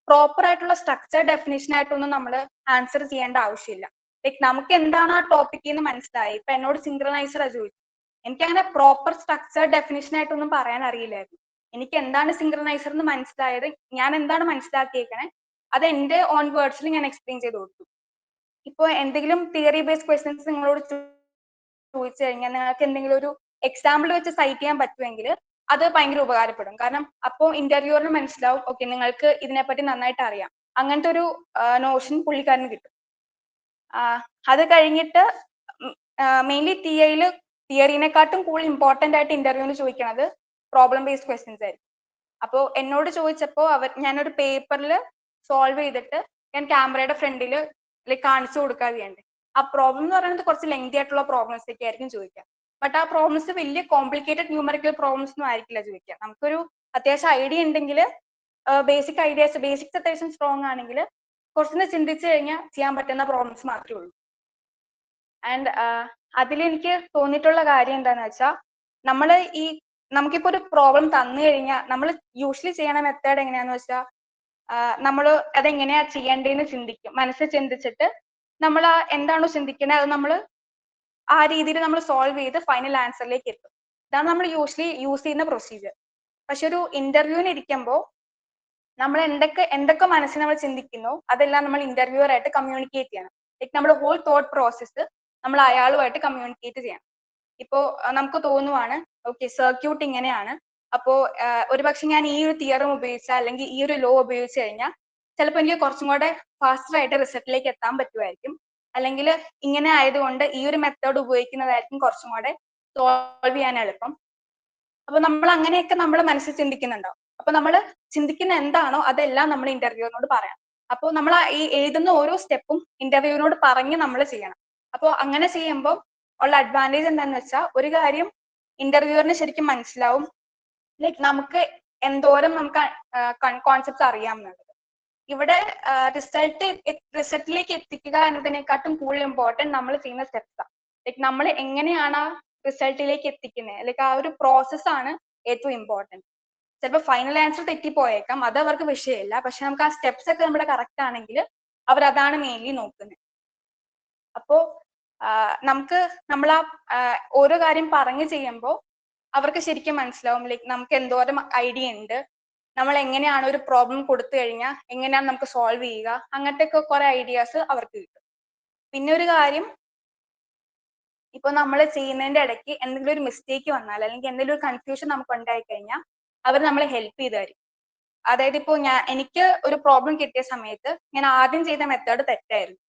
പ്രോപ്പർ ആയിട്ടുള്ള സ്ട്രക്ചർ ഡെഫിനേഷൻ ആയിട്ടൊന്നും നമ്മൾ ആൻസർ ചെയ്യേണ്ട ആവശ്യമില്ല. ലൈക്ക് നമുക്ക് എന്താണ് ആ ടോപ്പിക്കിൽ നിന്ന് മനസ്സിലായി. ഇപ്പൊ എന്നോട് സിങ്ക്രണൈസറാ ചോദിച്ചു, എനിക്ക് അങ്ങനെ പ്രോപ്പർ സ്ട്രക്ചർ ഡെഫിനേഷൻ ആയിട്ടൊന്നും പറയാൻ അറിയില്ലായിരുന്നു. എനിക്ക് എന്താണ് സിങ്ക്രണൈസർ എന്ന് മനസ്സിലായത്, ഞാൻ എന്താണ് മനസ്സിലാക്കിയേക്കണേ അത് എന്റെ ഓൺ വേർഡ്സിൽ ഞാൻ എക്സ്പ്ലെയിൻ ചെയ്ത് കൊടുത്തു. ഇപ്പോൾ എന്തെങ്കിലും തിയറി ബേസ്ഡ് ക്വസ്റ്റ്യൻസ് നിങ്ങളോട് ചോദിച്ചു കഴിഞ്ഞാൽ നിങ്ങൾക്ക് എന്തെങ്കിലും ഒരു എക്സാമ്പിൾ വെച്ച് സൈറ്റ് ചെയ്യാൻ പറ്റുമെങ്കിൽ അത് ഭയങ്കര ഉപകാരപ്പെടും. കാരണം അപ്പോൾ ഇന്റർവ്യൂറിന് മനസ്സിലാവും, ഓക്കെ നിങ്ങൾക്ക് ഇതിനെപ്പറ്റി നന്നായിട്ട് അറിയാം, അങ്ങനത്തെ ഒരു നോഷൻ പുള്ളിക്കാരന് കിട്ടും. അത് കഴിഞ്ഞിട്ട് മെയിൻലി തിയറിനെക്കാട്ടും കൂടുതൽ ഇമ്പോർട്ടൻ്റ് ആയിട്ട് ഇന്റർവ്യൂവിന് ചോദിക്കുന്നത് പ്രോബ്ലം ബേസ്ഡ് ക്വസ്റ്റ്യൻസ് ആയിരിക്കും. അപ്പോൾ എന്നോട് ചോദിച്ചപ്പോൾ ഞാനൊരു പേപ്പറിൽ സോൾവ് ചെയ്തിട്ട് ഞാൻ ക്യാമറയുടെ ഫ്രണ്ടിൽ കാണിച്ചു കൊടുക്കാൻ ചെയ്യണ്ടേ. ആ പ്രോബ്ലം എന്ന് പറയുന്നത് കുറച്ച് ലെങ്തി ആയിട്ടുള്ള പ്രോബ്ലംസ് ഒക്കെ ആയിരിക്കും ചോദിക്കുക. ബട്ട് ആ പ്രോബ്ലംസ് വലിയ കോംപ്ലിക്കേറ്റഡ് ന്യൂമറിക്കൽ പ്രോബ്ലംസ് ഒന്നും ആയിരിക്കില്ല ചോദിക്കുക. നമുക്കൊരു അത്യാവശ്യം ഐഡിയ ഉണ്ടെങ്കിൽ, ബേസിക്സ് അത്യാവശ്യം സ്ട്രോങ് ആണെങ്കിൽ കുറച്ചൊന്ന് ചിന്തിച്ചു കഴിഞ്ഞാൽ ചെയ്യാൻ പറ്റുന്ന പ്രോബ്ലംസ് മാത്രമേ ഉള്ളൂ. ആൻഡ് അതിലെനിക്ക് തോന്നിയിട്ടുള്ള കാര്യം എന്താണെന്ന് വെച്ചാൽ, നമുക്കിപ്പോൾ ഒരു പ്രോബ്ലം തന്നു കഴിഞ്ഞാൽ നമ്മൾ യൂഷ്വലി ചെയ്യണ മെത്തേഡ് എങ്ങനെയാന്ന് വെച്ചാൽ, നമ്മൾ അതെങ്ങനെയാ ചെയ്യേണ്ടതെന്ന് മനസ്സിൽ ചിന്തിച്ചിട്ട് നമ്മൾ എന്താണോ ചിന്തിക്കുന്നത് അത് നമ്മൾ ആ രീതിയിൽ നമ്മൾ സോൾവ് ചെയ്ത് ഫൈനൽ ആൻസറിലേക്ക് എത്തും. ഇതാണ് നമ്മൾ യൂഷ്വലി യൂസ് ചെയ്യുന്ന പ്രൊസീജിയർ. പക്ഷെ ഒരു ഇന്റർവ്യൂവിന് ഇരിക്കുമ്പോൾ നമ്മൾ എന്തൊക്കെ മനസ്സിൽ നമ്മൾ ചിന്തിക്കുന്നു അതെല്ലാം നമ്മൾ ഇന്റർവ്യൂവർ ആയിട്ട് കമ്മ്യൂണിക്കേറ്റ് ചെയ്യണം. ലൈക്ക് നമ്മുടെ ഹോൾ തോട്ട് പ്രോസസ്സ് നമ്മൾ അയാളുമായിട്ട് കമ്മ്യൂണിക്കേറ്റ് ചെയ്യണം. ഇപ്പോ നമുക്ക് തോന്നുവാണ് ഓക്കെ സർക്യൂട്ട് ഇങ്ങനെയാണ്, അപ്പോ ഒരുപക്ഷെ ഞാൻ ഈ ഒരു തിയറം ഉപയോഗിച്ചാൽ അല്ലെങ്കിൽ ഈ ഒരു ലോ ഉപയോഗിച്ച് കഴിഞ്ഞാൽ ചിലപ്പോൾ എനിക്ക് കുറച്ചും കൂടെ ഫാസ്റ്റർ ആയിട്ട് റിസൾട്ടിലേക്ക് എത്താൻ പറ്റുമായിരിക്കും, അല്ലെങ്കിൽ ഇങ്ങനെ ആയതുകൊണ്ട് ഈ ഒരു മെത്തേഡ് ഉപയോഗിക്കുന്നതായിരിക്കും കുറച്ചും കൂടെ സോൾവ് ചെയ്യാൻ എളുപ്പം. അപ്പൊ നമ്മൾ അങ്ങനെയൊക്കെ നമ്മൾ മനസ്സിൽ ചിന്തിക്കുന്നുണ്ടാവും. അപ്പൊ നമ്മൾ ചിന്തിക്കുന്ന എന്താണോ അതെല്ലാം നമ്മൾ ഇന്റർവ്യൂവിനോട് പറയാം. അപ്പോൾ നമ്മൾ ഈ എഴുതുന്ന ഓരോ സ്റ്റെപ്പും ഇന്റർവ്യൂവിനോട് പറഞ്ഞ് നമ്മൾ ചെയ്യണം. അപ്പോൾ അങ്ങനെ ചെയ്യുമ്പോൾ ഉള്ള അഡ്വാൻറ്റേജ് എന്താണെന്ന് വെച്ചാൽ ഒരു കാര്യം ഇന്റർവ്യൂവറിന് ശരിക്കും മനസ്സിലാവും ലൈക്ക് നമുക്ക് എന്തോരം നമുക്ക് കോൺസെപ്റ്റ്സ് അറിയാമെന്നുള്ളത്. ഇവിടെ റിസൾട്ടിലേക്ക് എത്തിക്കുക എന്നതിനെക്കാട്ടും കൂടുതൽ ഇമ്പോർട്ടൻറ്റ് നമ്മൾ ചെയ്യുന്ന സ്റ്റെപ്സാണ്. ലൈക്ക് നമ്മൾ എങ്ങനെയാണ് ആ റിസൾട്ടിലേക്ക് എത്തിക്കുന്നത്, ലൈക്ക് ആ ഒരു പ്രോസസ്സാണ് ഏറ്റവും ഇമ്പോർട്ടൻറ്റ്. ചിലപ്പോൾ ഫൈനൽ ആൻസർ തെറ്റിപ്പോയേക്കാം, അത് അവർക്ക് വിഷയമില്ല, പക്ഷെ നമുക്ക് ആ സ്റ്റെപ്സ് ഒക്കെ നമ്മുടെ കറക്റ്റ് ആണെങ്കിൽ അവരതാണ് മെയിൻലി നോക്കുന്നത്. അപ്പോ നമുക്ക് നമ്മൾ ആ ഓരോ കാര്യം പറഞ്ഞ് ചെയ്യുമ്പോൾ അവർക്ക് ശരിക്കും മനസ്സിലാവും ലൈക്ക് നമുക്ക് എന്തോരം ഐഡിയ ഉണ്ട്, നമ്മൾ എങ്ങനെയാണ് ഒരു പ്രോബ്ലം കൊടുത്തു കഴിഞ്ഞാൽ എങ്ങനെയാണ് നമുക്ക് സോൾവ് ചെയ്യുക, അങ്ങനത്തെ ഒക്കെ കുറെ ഐഡിയാസ് അവർക്ക് കിട്ടും. പിന്നെ ഒരു കാര്യം, ഇപ്പൊ നമ്മൾ ചെയ്യുന്നതിന്റെ ഇടയ്ക്ക് എന്തെങ്കിലും ഒരു മിസ്റ്റേക്ക് വന്നാൽ അല്ലെങ്കിൽ എന്തെങ്കിലും ഒരു കൺഫ്യൂഷൻ നമുക്ക് ഉണ്ടായി കഴിഞ്ഞാൽ അവർ നമ്മളെ ഹെൽപ്പ് ചെയ്ത് തരും. അതായത് ഇപ്പോൾ എനിക്ക് ഒരു പ്രോബ്ലം കിട്ടിയ സമയത്ത് ഞാൻ ആദ്യം ചെയ്ത മെത്തേഡ് തെറ്റായിരുന്നു.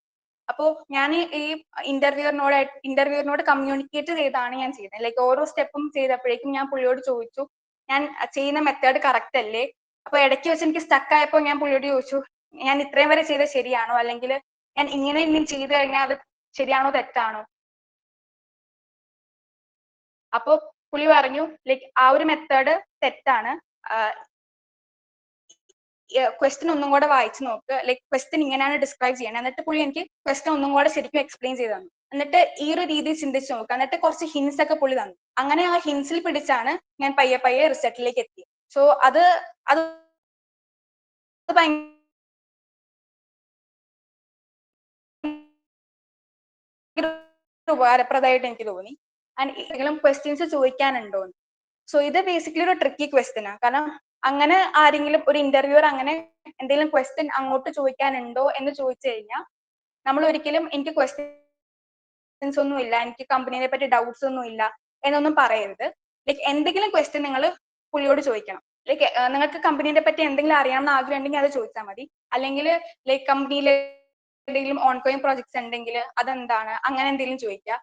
അപ്പോൾ ഞാൻ ഈ ഇന്റർവ്യൂറിനോട് കമ്മ്യൂണിക്കേറ്റ് ചെയ്താണ് ഞാൻ ചെയ്യുന്നത്. ലൈക്ക് ഓരോ സ്റ്റെപ്പും ചെയ്തപ്പോഴേക്കും ഞാൻ പുള്ളിയോട് ചോദിച്ചു ഞാൻ ചെയ്യുന്ന മെത്തേഡ് കറക്റ്റ് അല്ലേ. അപ്പൊ ഇടയ്ക്ക് വെച്ച് എനിക്ക് സ്റ്റക്ക് ആയപ്പോൾ ഞാൻ പുള്ളിയോട് ചോദിച്ചു ഞാൻ ഇത്രയും വരെ ചെയ്തത് ശരിയാണോ, അല്ലെങ്കിൽ ഞാൻ ഇങ്ങനെ ചെയ്തു കഴിഞ്ഞാൽ അത് ശരിയാണോ തെറ്റാണോ. അപ്പൊ പുള്ളി പറഞ്ഞു ലൈക്ക് ആ ഒരു മെത്തേഡ് തെറ്റാണ്, ക്വസ്റ്റ്യൻ ഒന്നും കൂടെ വായിച്ചു നോക്ക്, ലൈക്ക് ക്വസ്റ്റ്യൻ ഇങ്ങനെയാണ് ഡിസ്ക്രൈബ് ചെയ്യണത്. എന്നിട്ട് പുള്ളി എനിക്ക് ക്വസ്റ്റ്യൻ ഒന്നും കൂടെ ശരിക്കും എക്സ്പ്ലെയിൻ ചെയ്ത് തന്നു. എന്നിട്ട് ഈ ഒരു രീതിയിൽ ചിന്തിച്ച് നോക്കുക, എന്നിട്ട് കുറച്ച് ഹിൻസ് ഒക്കെ പുള്ളി തന്നു. അങ്ങനെ ആ ഹിൻസിൽ പിടിച്ചാണ് ഞാൻ പയ്യെ പയ്യെ റിസൾട്ടിലേക്ക് എത്തിയത്. സോ അത് ഉപകാരപ്രദമായിട്ട് എനിക്ക് തോന്നി. ആൻഡ് എന്തെങ്കിലും ക്വസ്റ്റ്യൻസ് ചോദിക്കാനുണ്ടോന്ന്. സോ ഇത് ബേസിക്കലി ഒരു ട്രിക്കി ക്വസ്റ്റ്യൻ ആണ്. കാരണം അങ്ങനെ ആരെങ്കിലും ഒരു ഇന്റർവ്യൂവർ അങ്ങനെ എന്തെങ്കിലും ക്വസ്റ്റ്യൻ അങ്ങോട്ട് ചോദിക്കാനുണ്ടോ എന്ന് ചോദിച്ചു കഴിഞ്ഞാൽ നമ്മൾ ഒരിക്കലും എനിക്ക് ക്വസ്റ്റ്യൻസ് ഒന്നും ഇല്ല, എനിക്ക് കമ്പനീനെ പറ്റി ഡൗട്ട്സ് ഒന്നും ഇല്ല എന്നൊന്നും പറയരുത്. ലൈക്ക് എന്തെങ്കിലും ക്വസ്റ്റ്യൻ നിങ്ങൾ പുള്ളിയോട് ചോദിക്കണം. ലൈക്ക് നിങ്ങൾക്ക് കമ്പനീനെ പറ്റി എന്തെങ്കിലും അറിയാമെന്ന് ആഗ്രഹം ഉണ്ടെങ്കിൽ അത് ചോദിച്ചാൽ മതി. അല്ലെങ്കിൽ ലൈക്ക് കമ്പനിയിൽ എന്തെങ്കിലും ഓൺഗോയിങ് പ്രോജക്ട്സ് ഉണ്ടെങ്കിൽ അതെന്താണ് അങ്ങനെ എന്തെങ്കിലും ചോദിക്കുക.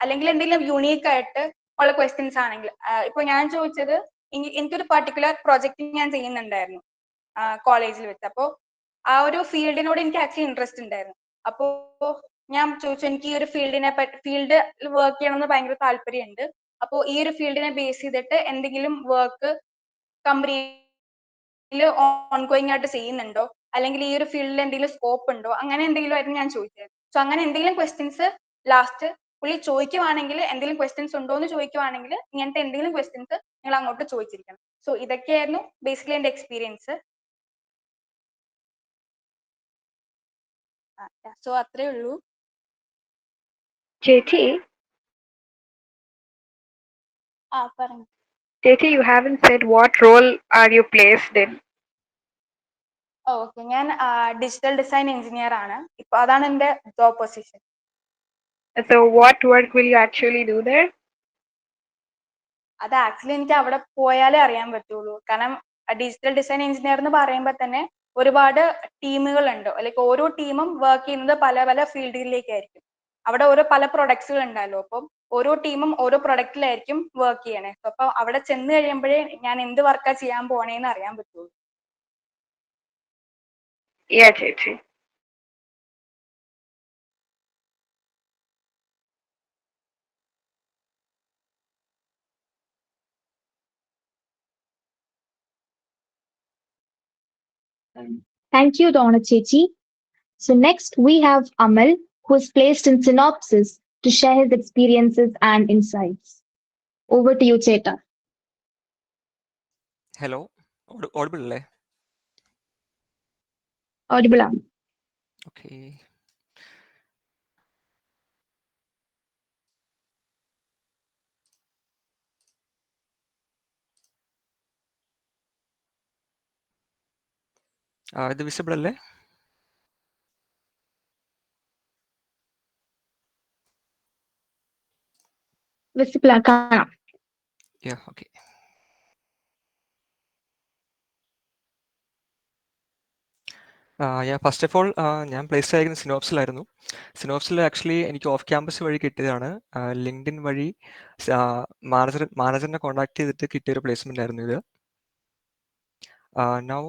അല്ലെങ്കിൽ എന്തെങ്കിലും യൂണീക്ക് ആയിട്ട് ഉള്ള ക്വസ്റ്റ്യൻസ് ആണെങ്കിൽ ഇപ്പൊ ഞാൻ ചോദിച്ചത് എനിക്കൊരു പർട്ടിക്കുലർ പ്രോജക്റ്റ് ഞാൻ ചെയ്യുന്നുണ്ടായിരുന്നു കോളേജിൽ വെച്ച്. അപ്പോൾ ആ ഒരു ഫീൽഡിനോട് എനിക്ക് ആക്ച്വലി ഇൻട്രസ്റ്റ് ഉണ്ടായിരുന്നു. അപ്പോൾ ഞാൻ ചോദിച്ചു എനിക്ക് ഈ ഒരു ഫീൽഡ് വർക്ക് ചെയ്യണമെന്ന് ഭയങ്കര താല്പര്യമുണ്ട്. അപ്പോൾ ഈ ഒരു ഫീൽഡിനെ ബേസ് ചെയ്തിട്ട് എന്തെങ്കിലും വർക്ക് കമ്പനിയിൽ ഓൺഗോയിങ് ആയിട്ട് ചെയ്യുന്നുണ്ടോ, അല്ലെങ്കിൽ ഈ ഒരു ഫീൽഡിൽ എന്തെങ്കിലും സ്കോപ്പ് ഉണ്ടോ, അങ്ങനെ എന്തെങ്കിലും ആയിരുന്നു ഞാൻ ചോദിച്ചത്. സോ അങ്ങനെ എന്തെങ്കിലും ക്വസ്റ്റ്യൻസ് ലാസ്റ്റ് പുള്ളി ചോദിക്കുവാണെങ്കിൽ, എന്തെങ്കിലും ക്വസ്റ്റ്യൻസ് ഉണ്ടോ എന്ന് ചോദിക്കുവാണെങ്കിൽ ഇങ്ങനത്തെ എന്തെങ്കിലും ക്വസ്റ്റ്യൻസ് നിങ്ങൾ അങ്ങോട്ട് ചോദിച്ചിരിക്കണം. സോ ഇതൊക്കെയായിരുന്നു ബേസിക്കലി എന്റെ എക്സ്പീരിയൻസ്. സോ അത്രേ ഉള്ളൂ. ചേച്ചി, പറഞ്ഞു. ചേച്ചി, you haven't said what role are you placed in? Okay, ഞാൻ ഡിജിറ്റൽ ഡിസൈൻ എഞ്ചിനീയർ ആണ്. ഇപ്പൊ അതാണ് എന്റെ job position. So what work will you actually do there? അത് ആക്ച്വലി എനിക്ക് അവിടെ പോയാലേ അറിയാൻ പറ്റുള്ളൂ. കാരണം ഡിജിറ്റൽ ഡിസൈൻ എഞ്ചിനീയർ എന്ന് പറയുമ്പോൾ തന്നെ ഒരുപാട് ടീമുകൾ ഉണ്ട്. ലൈക്ക് ഓരോ ടീമും വർക്ക് ചെയ്യുന്നത് പല പല ഫീൽഡിലേക്കായിരിക്കും. അവിടെ ഓരോ പല പ്രൊഡക്ട്സുകൾ ഉണ്ടല്ലോ, അപ്പം ഓരോ ടീമും ഓരോ പ്രൊഡക്റ്റിലായിരിക്കും വർക്ക് ചെയ്യണേ. അപ്പൊ അവിടെ ചെന്ന് കഴിയുമ്പോഴേ ഞാൻ എന്ത് വർക്കാ ചെയ്യാൻ പോണേന്ന് അറിയാൻ പറ്റുള്ളൂ. Yeah, ചേച്ചി. Thank you, Donna Chechi. So next we have Amal, who is placed in Synopsis to share his experiences and insights. Over to you, Cheta. Hello, audible അല്ലേ? Audible ആണ്. ഓക്കെ. ഇത് വിസിബിൾ അല്ലേ? വിസിബിൾ കാണാം. Yeah, okay. First of all ഞാൻ place ആയിരിക്കുന്നത് സിനോപ്സിലായിരുന്നു. സിനോപ്സിൽ actually എനിക്ക് off campus വഴി കിട്ടിയതാണ്. ലിങ്ക്ഡിൻ വഴി മാനേജറിനെ കോൺടാക്ട് ചെയ്തിട്ട് കിട്ടിയൊരു പ്ലേസ്മെന്റ് ആയിരുന്നു ഇത്. നൗ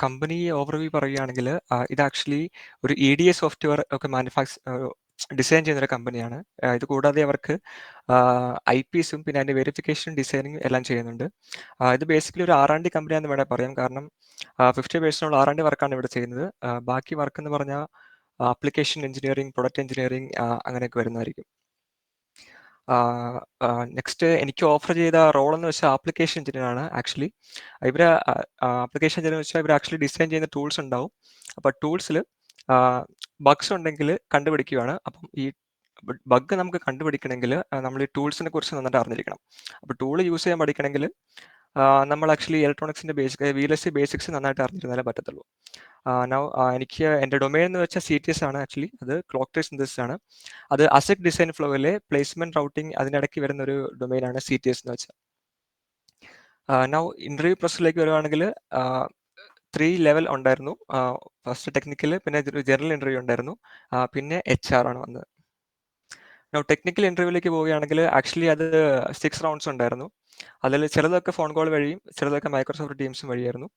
കമ്പനി ഓവർവ്യൂ പറയുകയാണെങ്കിൽ ഇത് ആക്ച്വലി ഒരു EDA സോഫ്റ്റ്വെയർ ഒക്കെ ഡിസൈൻ ചെയ്യുന്നൊരു കമ്പനിയാണ്. ഇത് കൂടാതെ അവർക്ക് IPസും പിന്നെ അതിൻ്റെ വെരിഫിക്കേഷൻ ഡിസൈനിങ് എല്ലാം ചെയ്യുന്നുണ്ട്. ഇത് ബേസിക്കലി ഒരു R&D കമ്പനിയാണെന്ന് വേണേൽ പറയാം. കാരണം 50% R&D വർക്കാണ് ഇവിടെ ചെയ്യുന്നത്. ബാക്കി വർക്ക് എന്ന് പറഞ്ഞാൽ ആപ്ലിക്കേഷൻ എഞ്ചിനീയറിംഗ്, പ്രൊഡക്റ്റ് എഞ്ചിനീയറിംഗ് അങ്ങനെയൊക്കെ വരുന്നതായിരിക്കും. നെക്സ്റ്റ് എനിക്ക് ഓഫർ ചെയ്ത റോൾ എന്ന് വെച്ചാൽ ആപ്ലിക്കേഷൻ എഞ്ചിനീയർ ആണ്. ആക്ച്വലി ഇവർ ആപ്ലിക്കേഷൻ എഞ്ചിനീയർ വെച്ചാൽ ഇവർ ആക്ച്വലി ഡിസൈൻ ചെയ്യുന്ന ടൂൾസ് ഉണ്ടാവും. അപ്പോൾ ടൂൾസിൽ ബഗ്സ് ഉണ്ടെങ്കിൽ കണ്ടുപിടിക്കുകയാണ്. അപ്പം ഈ ബഗ് നമുക്ക് കണ്ടുപിടിക്കണമെങ്കിൽ നമ്മൾ ഈ ടൂൾസിനെ കുറിച്ച് നന്നായിട്ട് അറിഞ്ഞിരിക്കണം. അപ്പോൾ ടൂൾ യൂസ് ചെയ്യാൻ പഠിക്കണമെങ്കിൽ നമ്മൾ ആക്ച്വലി ഇലക്ട്രോണിക്സിൻ്റെ VLSI ബേസിക്സ് നന്നായിട്ട് അറിഞ്ഞിരുന്നാലേ പറ്റത്തുള്ളൂ. എനിക്ക് എൻ്റെ ഡൊമൈൻ എന്ന് വെച്ചാൽ CTS ആണ്. ആക്ച്വലി അത് ക്ലോക്ക് ട്രീ സിന്തസിസ് ആണ്. അത് ASIC ഡിസൈൻ ഫ്ലോയിലെ പ്ലേസ്മെന്റ് റൗട്ടിങ് അതിനിടയ്ക്ക് വരുന്ന ഒരു ഡൊമൈനാണ് CTS എന്ന് വെച്ചാൽ. ഇന്റർവ്യൂ പ്രോസസ്സിലേക്ക് വരുവാണെങ്കിൽ 3 ലെവൽ ഉണ്ടായിരുന്നു. ഫസ്റ്റ് ടെക്നിക്കൽ, പിന്നെ ജനറൽ ഇന്റർവ്യൂ ഉണ്ടായിരുന്നു, പിന്നെ HR ആണ് വന്നത്. ടെക്നിക്കൽ ഇന്റർവ്യൂവിലേക്ക് പോവുകയാണെങ്കിൽ ആക്ച്വലി അത് 6 റൗണ്ട്സ് ഉണ്ടായിരുന്നു. അതിൽ ചിലതൊക്കെ ഫോൺ കോൾ വഴിയും ചിലതൊക്കെ മൈക്രോസോഫ്റ്റ് ടീംസും വഴിയായിരുന്നു.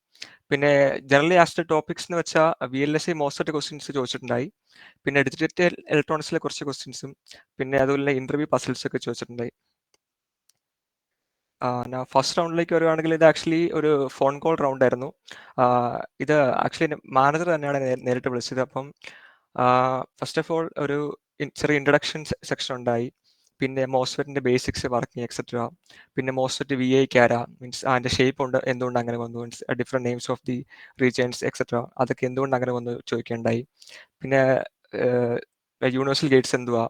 പിന്നെ ജനറലി ആസ്ഡ് ടോപ്പിക്സ് എന്ന് വെച്ചാൽ VLSI മോസ്റ്റ് ക്വസ്റ്റ്യൻസ് ചോദിച്ചിട്ടുണ്ടായി. പിന്നെ ഡിജിറ്റൽ ഇലക്ട്രോണിക്സിലെ കുറച്ച് ക്വസ്റ്റ്യൻസും പിന്നെ അതുപോലെ ഇന്റർവ്യൂ പസിൽസ് ഒക്കെ ചോദിച്ചിട്ടുണ്ടായി. ഫസ്റ്റ് റൗണ്ടിലേക്ക് വരുവാണെങ്കിൽ ഇത് ആക്ച്വലി ഒരു ഫോൺ കോൾ റൗണ്ട് ആയിരുന്നു. ഇത് ആക്ച്വലി മാനേജർ തന്നെയാണ് നേരിട്ട് വിളിച്ചത്. അപ്പം ഫസ്റ്റ് ഓഫ് ഓൾ ഒരു ചെറിയ ഇൻട്രഡക്ഷൻ സെക്ഷൻ ഉണ്ടായി. പിന്നെ മോസ്ഫെറ്റിന്റെ ബേസിക്സ്, വർക്കിംഗ് എക്സെട്ര. പിന്നെ മോസ്ഫെറ്റ് VI ക്യാര മീൻസ് അതിന്റെ ഷേപ്പ് ഉണ്ട്, എന്തുകൊണ്ട് അങ്ങനെ വന്നു, means different names of the regions etcetera, അതൊക്കെ എന്തുകൊണ്ട് അങ്ങനെ വന്നു ചോദിക്കുകയുണ്ടായി. പിന്നെ യൂണിവേഴ്സൽ ഗേറ്റ്സ് എന്തുവാ,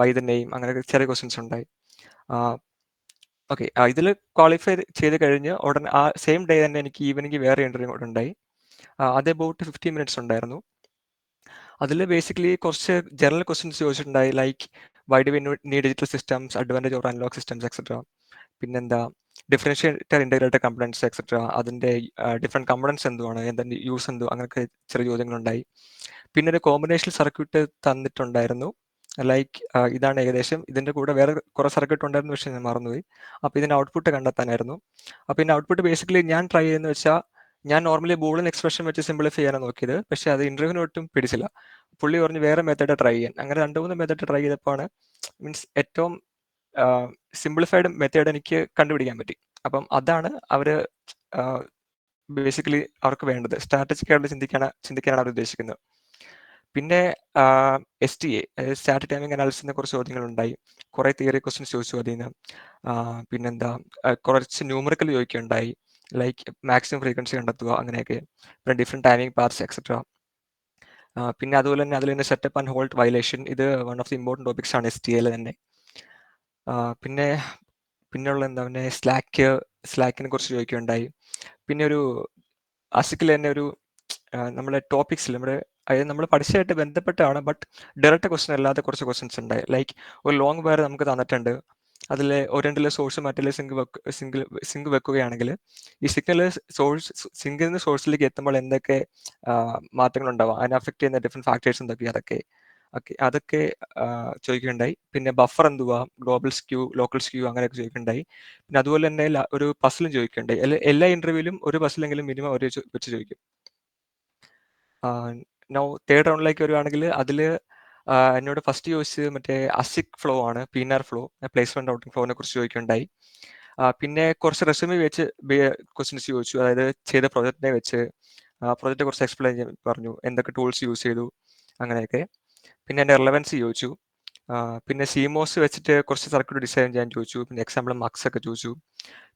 വൈ ദ നെയിം, അങ്ങനെ ചെറിയ ക്വസ്റ്റ്യൻസ് ഉണ്ടായി. ഓക്കെ, ഇതിൽ ക്വാളിഫൈ ചെയ്ത് കഴിഞ്ഞ് ഉടനെ ആ സെയിം ഡേ തന്നെ എനിക്ക് ഈവനിങ് വേറെ ഇന്റർവ്യൂ കൂടെ ഉണ്ടായി. അത് അബൌട്ട് 15 മിനിറ്റ്സ് ഉണ്ടായിരുന്നു. അതിൽ ബേസിക്കലി കുറച്ച് ജനറൽ ക്വസ്റ്റ്യൻസ് ചോദിച്ചിട്ടുണ്ടായി. Like why do we need digital systems, advantage or analog systems etcetera. പിന്നെന്താ ഡിഫറൻഷ്യേറ്റർ, ഇൻ്റഗ്രേറ്റഡ് കമ്പണൻസ് എക്സെട്ര, അതിൻ്റെ ഡിഫറെൻറ്റ് കമ്പണൻസ് എന്തുവാണ്, എന്തിൻ്റെ യൂസ് എന്തു, അങ്ങനെയൊക്കെ ചെറിയ ചോദ്യങ്ങളുണ്ടായി. പിന്നെ ഒരു കോമ്പിനേഷൻ സർക്യൂട്ട് തന്നിട്ടുണ്ടായിരുന്നു. ലൈക്ക് ഇതാണ് ഏകദേശം, ഇതിൻ്റെ കൂടെ വേറെ കുറേ സർക്യൂട്ട് ഉണ്ടായിരുന്നു, പക്ഷേ ഞാൻ മറന്നുപോയി. അപ്പോൾ ഇതിൻ്റെ ഔട്ട്പുട്ട് കണ്ടെത്താനായിരുന്നു. അപ്പോൾ ഇതിൻ്റെ ഔട്ട്പുട്ട് ബേസിക്കലി ഞാൻ ട്രൈ ചെയ്യുന്നത് വെച്ചാൽ ഞാൻ നോർമലി ബൂളിയൻ എക്സ്പ്രഷൻ വെച്ച് സിംപ്ലിഫൈ ചെയ്യാനാണ് നോക്കിയത്. പക്ഷേ അത് ഇന്റർവ്യൂവിന് ഒട്ടും പിടിച്ചില്ല. പുള്ളി പറഞ്ഞ് വേറെ മെത്തേഡ് ട്രൈ ചെയ്യാൻ. അങ്ങനെ 2-3 മെത്തേഡ് ട്രൈ ചെയ്തപ്പോഴാണ് മീൻസ് ഏറ്റവും സിംപ്ലിഫൈഡ് മെത്തേഡ് എനിക്ക് കണ്ടുപിടിക്കാൻ പറ്റി. അപ്പം അതാണ് അവർ ബേസിക്കലി അവർക്ക് വേണ്ടത്. സ്ട്രാറ്റജിക്കായിട്ട് ചിന്തിക്കാനാണ് അവർ ഉദ്ദേശിക്കുന്നത്. പിന്നെ STA, സ്റ്റാറ്റിക് ടൈമിംഗ് അനാലിസിസിനെ കുറച്ച് ചോദ്യങ്ങളുണ്ടായി. കുറേ തിയറി ക്വസ്റ്റ്യൻസ് ചോദിച്ചു അതിൽ നിന്ന്. പിന്നെന്താ കുറച്ച് ന്യൂമറിക്കൽ ചോദിക്കുകയുണ്ടായി. ലൈക്ക് മാക്സിമം ഫ്രീക്വൻസി കണ്ടെത്തുക, അങ്ങനെയൊക്കെ. പിന്നെ ഡിഫറെൻറ്റ് ടൈമിംഗ് പാർട്സ് എക്സെട്ര. പിന്നെ അതുപോലെ തന്നെ അതിൽ തന്നെ സെറ്റപ്പ് ആൻഡ് ഹോൾഡ് വയലേഷൻ, ഇത് one of the important topics ആണ് STA തന്നെ. പിന്നെയുള്ള എന്താ പിന്നെ സ്ലാക്കിനെ കുറിച്ച് ചോദിക്കുകയുണ്ടായി. പിന്നെ ഒരു ASICൽ തന്നെ ഒരു നമ്മുടെ ടോപ്പിക്സിൽ അതായത് നമ്മൾ പഠിച്ചതായിട്ട് ബന്ധപ്പെട്ടാണ്, ബട്ട് ഡയറക്റ്റ് ക്വസ്റ്റ്യൻ അല്ലാതെ കുറച്ച് ക്വസ്റ്റ്യൻസ് ഉണ്ടായി. ലൈക്ക് ഒരു ലോങ് വയർ നമുക്ക് തന്നിട്ടുണ്ട്, അതിൽ ഒരെണ്ണിലെ സോഴ്സ് മറ്റേ സിങ്ക് വെക്കുകയാണെങ്കിൽ ഈ സിങ്കിൽ നിന്ന് സോഴ്സിലേക്ക് എത്തുമ്പോൾ എന്തൊക്കെ മാറ്റങ്ങൾ ഉണ്ടാവും, അതിനെ അഫക്ട് ചെയ്യുന്ന ഡിഫറെൻറ്റ് ഫാക്ടേഴ്സ് എന്തൊക്കെ, അതൊക്കെ ചോദിക്കുകയുണ്ടായി. പിന്നെ ബഫർ എന്തുവാ, ഗ്ലോബൽ സ്ക്യൂ, ലോക്കൽ സ്ക്യൂ, അങ്ങനെയൊക്കെ ചോദിക്കുകയുണ്ടായി. പിന്നെ അതുപോലെ തന്നെ ഒരു പസിലും ചോദിക്കുകയുണ്ടായി. എല്ലാ ഇന്റർവ്യൂവിലും ഒരു പസിലെങ്കിലും മിനിമം ഒരു വെച്ച് ചോദിക്കും. തേർഡ് റൗണ്ടിലേക്ക് വരുവാണെങ്കിൽ അതിൽ എന്നോട് ഫസ്റ്റ് ചോദിച്ചത് മറ്റേ ASIC ഫ്ലോ ആണ്, PNR ഫ്ലോ, പ്ലേസ്മെന്റ് റൗട്ടിംഗ് ഫ്ലോനെ കുറിച്ച് ചോദിക്കുകയുണ്ടായി. പിന്നെ കുറച്ച് റെസ്യൂമെ വെച്ച് ക്വസ്റ്റ്യൻസ് ചോദിച്ചു. അതായത് ചെയ്ത പ്രൊജക്റ്റിനെ വെച്ച് പ്രൊജക്റ്റ് കുറച്ച് എക്സ്പ്ലെയിൻ ചെയ്യാൻ പറഞ്ഞു, എന്തൊക്കെ ടൂൾസ് യൂസ് ചെയ്തു, അങ്ങനെയൊക്കെ. പിന്നെ എൻ്റെ റിലവൻസി ചോദിച്ചു. പിന്നെ CMOS വെച്ചിട്ട് കുറച്ച് സർക്യൂട്ട് ഡിസൈൻ ചെയ്യാൻ ചോദിച്ചു. പിന്നെ എക്സാമ്പിൾ മക്സ് ഒക്കെ ചോദിച്ചു.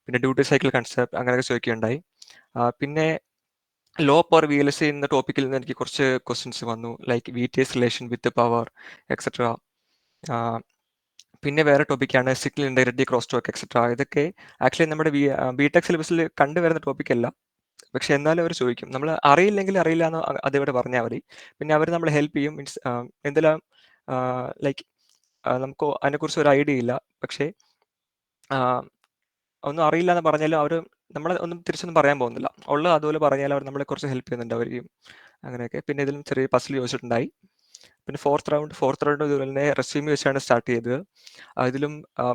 പിന്നെ ഡ്യൂട്ടി സൈക്കിൾ കൺസെപ്റ്റ് അങ്ങനെയൊക്കെ ചോദിക്കുകയുണ്ടായി. പിന്നെ ലോ പവർ VLSI എന്ന ടോപ്പിക്കിൽ നിന്ന് എനിക്ക് കുറച്ച് ക്വസ്റ്റ്യൻസ് വന്നു. Like VTS relation with power etcetera. പിന്നെ വേറെ ടോപ്പിക്കാണ് signal integrity, cross talk etcetera. ഇതൊക്കെ ആക്ച്വലി നമ്മുടെ BTech സിലബസിൽ കണ്ടുവരുന്ന ടോപ്പിക്കല്ല, പക്ഷെ എന്നാലും അവർ ചോദിക്കും. നമ്മൾ അറിയില്ലെങ്കിൽ അറിയില്ല എന്ന് അതിവിടെ പറഞ്ഞാൽ മതി. പിന്നെ അവർ നമ്മളെ ഹെൽപ്പ് ചെയ്യും. മീൻസ് എന്തെല്ലാം ലൈക്ക് നമുക്ക് അതിനെക്കുറിച്ച് ഒരു ഐഡിയ ഇല്ല, പക്ഷേ ഒന്നും അറിയില്ല എന്ന് പറഞ്ഞാലും അവർ നമ്മളെ ഒന്നും തിരിച്ചൊന്നും പറയാൻ പോകുന്നില്ല. ഉള്ളത് അതുപോലെ പറഞ്ഞാൽ അവർ നമ്മളെ കുറച്ച് ഹെൽപ്പ് ചെയ്യുന്നുണ്ടായിരിക്കും. അങ്ങനെയൊക്കെ. പിന്നെ ഇതിലും ചെറിയ പസിൽ ചോദിച്ചിട്ടുണ്ടായി. പിന്നെ ഫോർത്ത് റൗണ്ട് ഇതുപോലെ തന്നെ റെസ്യൂമി വെച്ചാണ് സ്റ്റാർട്ട് ചെയ്തത്. ഇതിലും